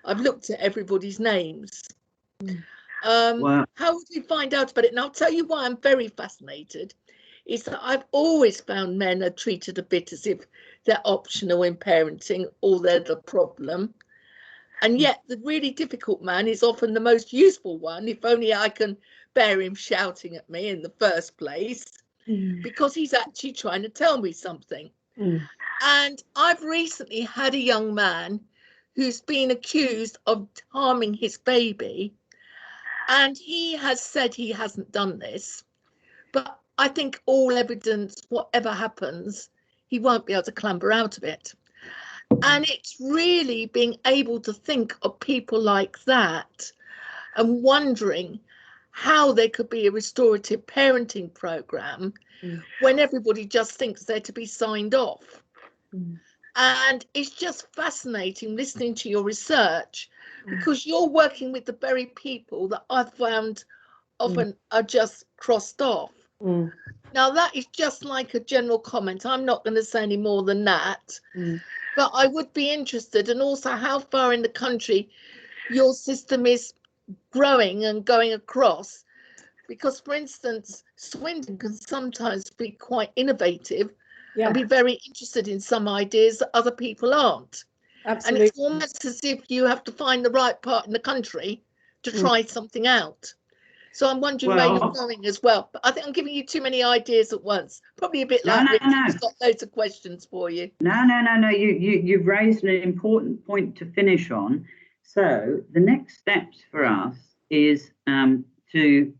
I've looked at everybody's names. Wow. How would we find out about it? And I'll tell you why I'm very fascinated, is that I've always found men are treated a bit as if they're optional in parenting or they're the problem. And yet the really difficult man is often the most useful one, if only I can bear him shouting at me in the first place, because he's actually trying to tell me something. And I've recently had a young man who's been accused of harming his baby, and he has said he hasn't done this, but I think all evidence, whatever happens, he won't be able to clamber out of it. And it's really being able to think of people like that and wondering how there could be a restorative parenting program when everybody just thinks they're to be signed off. And it's just fascinating listening to your research, because you're working with the very people that I've found often are just crossed off. Now, that is just like a general comment. I'm not going to say any more than that. But I would be interested, and also how far in the country your system is growing and going across. Because, for instance, Swindon can sometimes be quite innovative and be very interested in some ideas that other people aren't. Absolutely. And it's almost as if you have to find the right part in the country to try something out. So I'm wondering where you're going as well. But I think I'm giving you too many ideas at once. Probably a bit like Rich, who's got loads of questions for you. No. You've raised an important point to finish on. So the next steps for us is to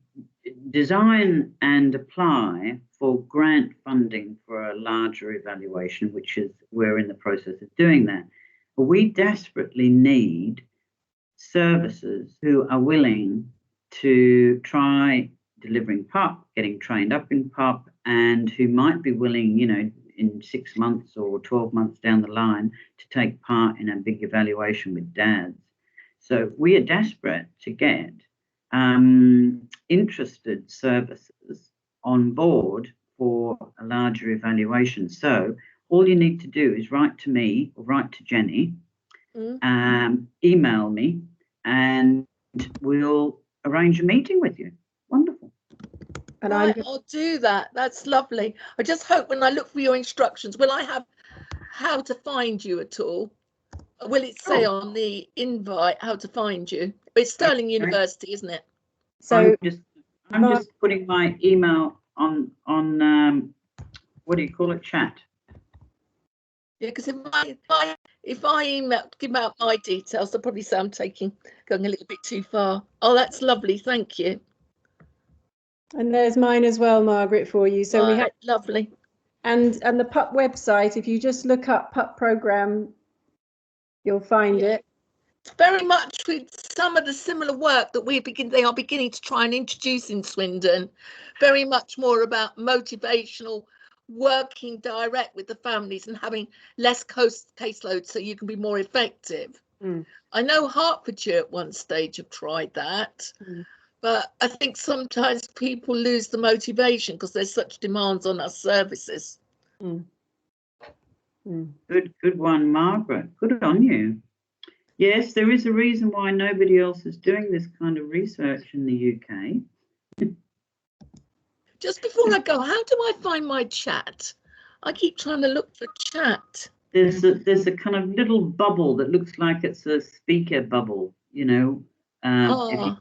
design and apply for grant funding for a larger evaluation, which is we're in the process of doing that. We desperately need services who are willing to try delivering PUP, getting trained up in PUP, and who might be willing, in 6 months or 12 months down the line to take part in a big evaluation with dads. So we are desperate to get interested services on board for a larger evaluation. So all you need to do is write to me or write to Jenny, email me, and we'll arrange a meeting with you. Wonderful. And right, I'll do that. That's lovely. I just hope when I look for your instructions, will I have how to find you at all? Will it say on the invite how to find you? It's Stirling University, isn't it? So I'm just putting my email on what do you call it, chat? Yeah, because if I email, give out my details, they'll probably say I'm going a little bit too far. Oh, that's lovely. Thank you. And there's mine as well, Margaret, for you. So we have lovely. And the PUP website, if you just look up PUP program, you'll find it. Very much with some of the similar work that they are beginning to try and introduce in Swindon. Very much more about motivational, working direct with the families and having less caseload so you can be more effective. I know Hertfordshire at one stage have tried that, but I think sometimes people lose the motivation because there's such demands on our services. Good one, Margaret. Good on you. Yes, there is a reason why nobody else is doing this kind of research in the UK. Just before I go, how do I find my chat? I keep trying to look for chat. There's a kind of little bubble that looks like it's a speaker bubble, you know. If you,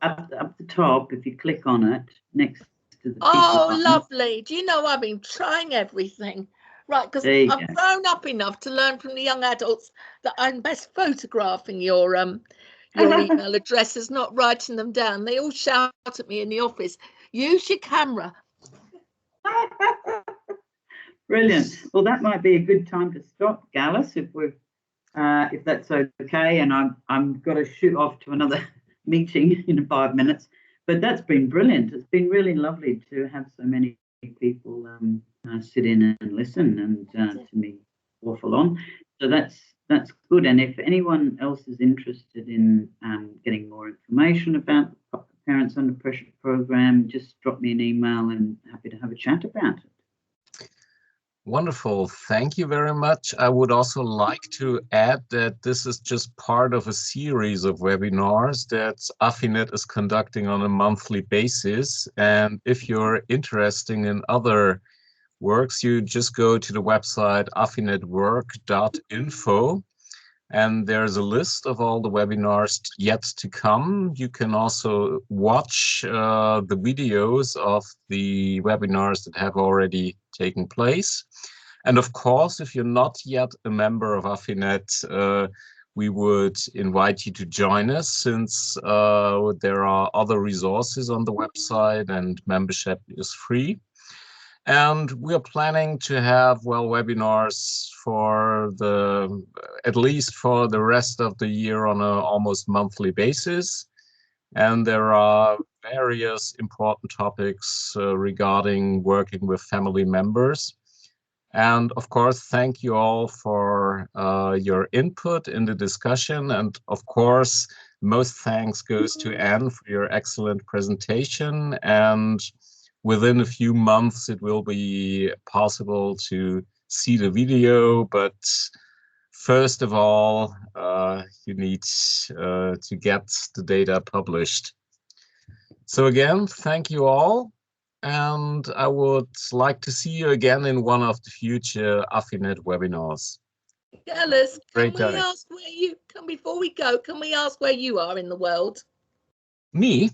up the top, if you click on it next to the people button. Lovely. Do you know, I've been trying everything. Right, because I've grown up enough to learn from the young adults that I'm best photographing your email addresses, not writing them down. They all shout at me in the office, use your camera. Brilliant. Well, that might be a good time to stop, Gallus, if that's okay. And I'm got to shoot off to another meeting in 5 minutes. But that's been brilliant. It's been really lovely to have so many people sit in and listen and to me waffle on. So that's good. And if anyone else is interested in getting more information about the Parents Under Pressure program, just drop me an email and happy to have a chat about it. Wonderful. Thank you very much. I would also like to add that this is just part of a series of webinars that AFINet is conducting on a monthly basis. And if you're interested in other works, you just go to the website afinetwork.info. And there's a list of all the webinars yet to come. You can also watch the videos of the webinars that have already taken place. And of course, if you're not yet a member of AFINet, we would invite you to join us, since there are other resources on the website and membership is free. And we are planning to have, well, webinars for at least for the rest of the year on an almost monthly basis. And there are various important topics regarding working with family members. And of course, thank you all for your input in the discussion. And of course, most thanks goes to Anne for your excellent presentation. And within a few months, it will be possible to see the video, but first of all, you need to get the data published. So again, thank you all, and I would like to see you again in one of the future AFINet webinars. Gallus, Great can we day. ask where before we go, can we ask where you are in the world? Me?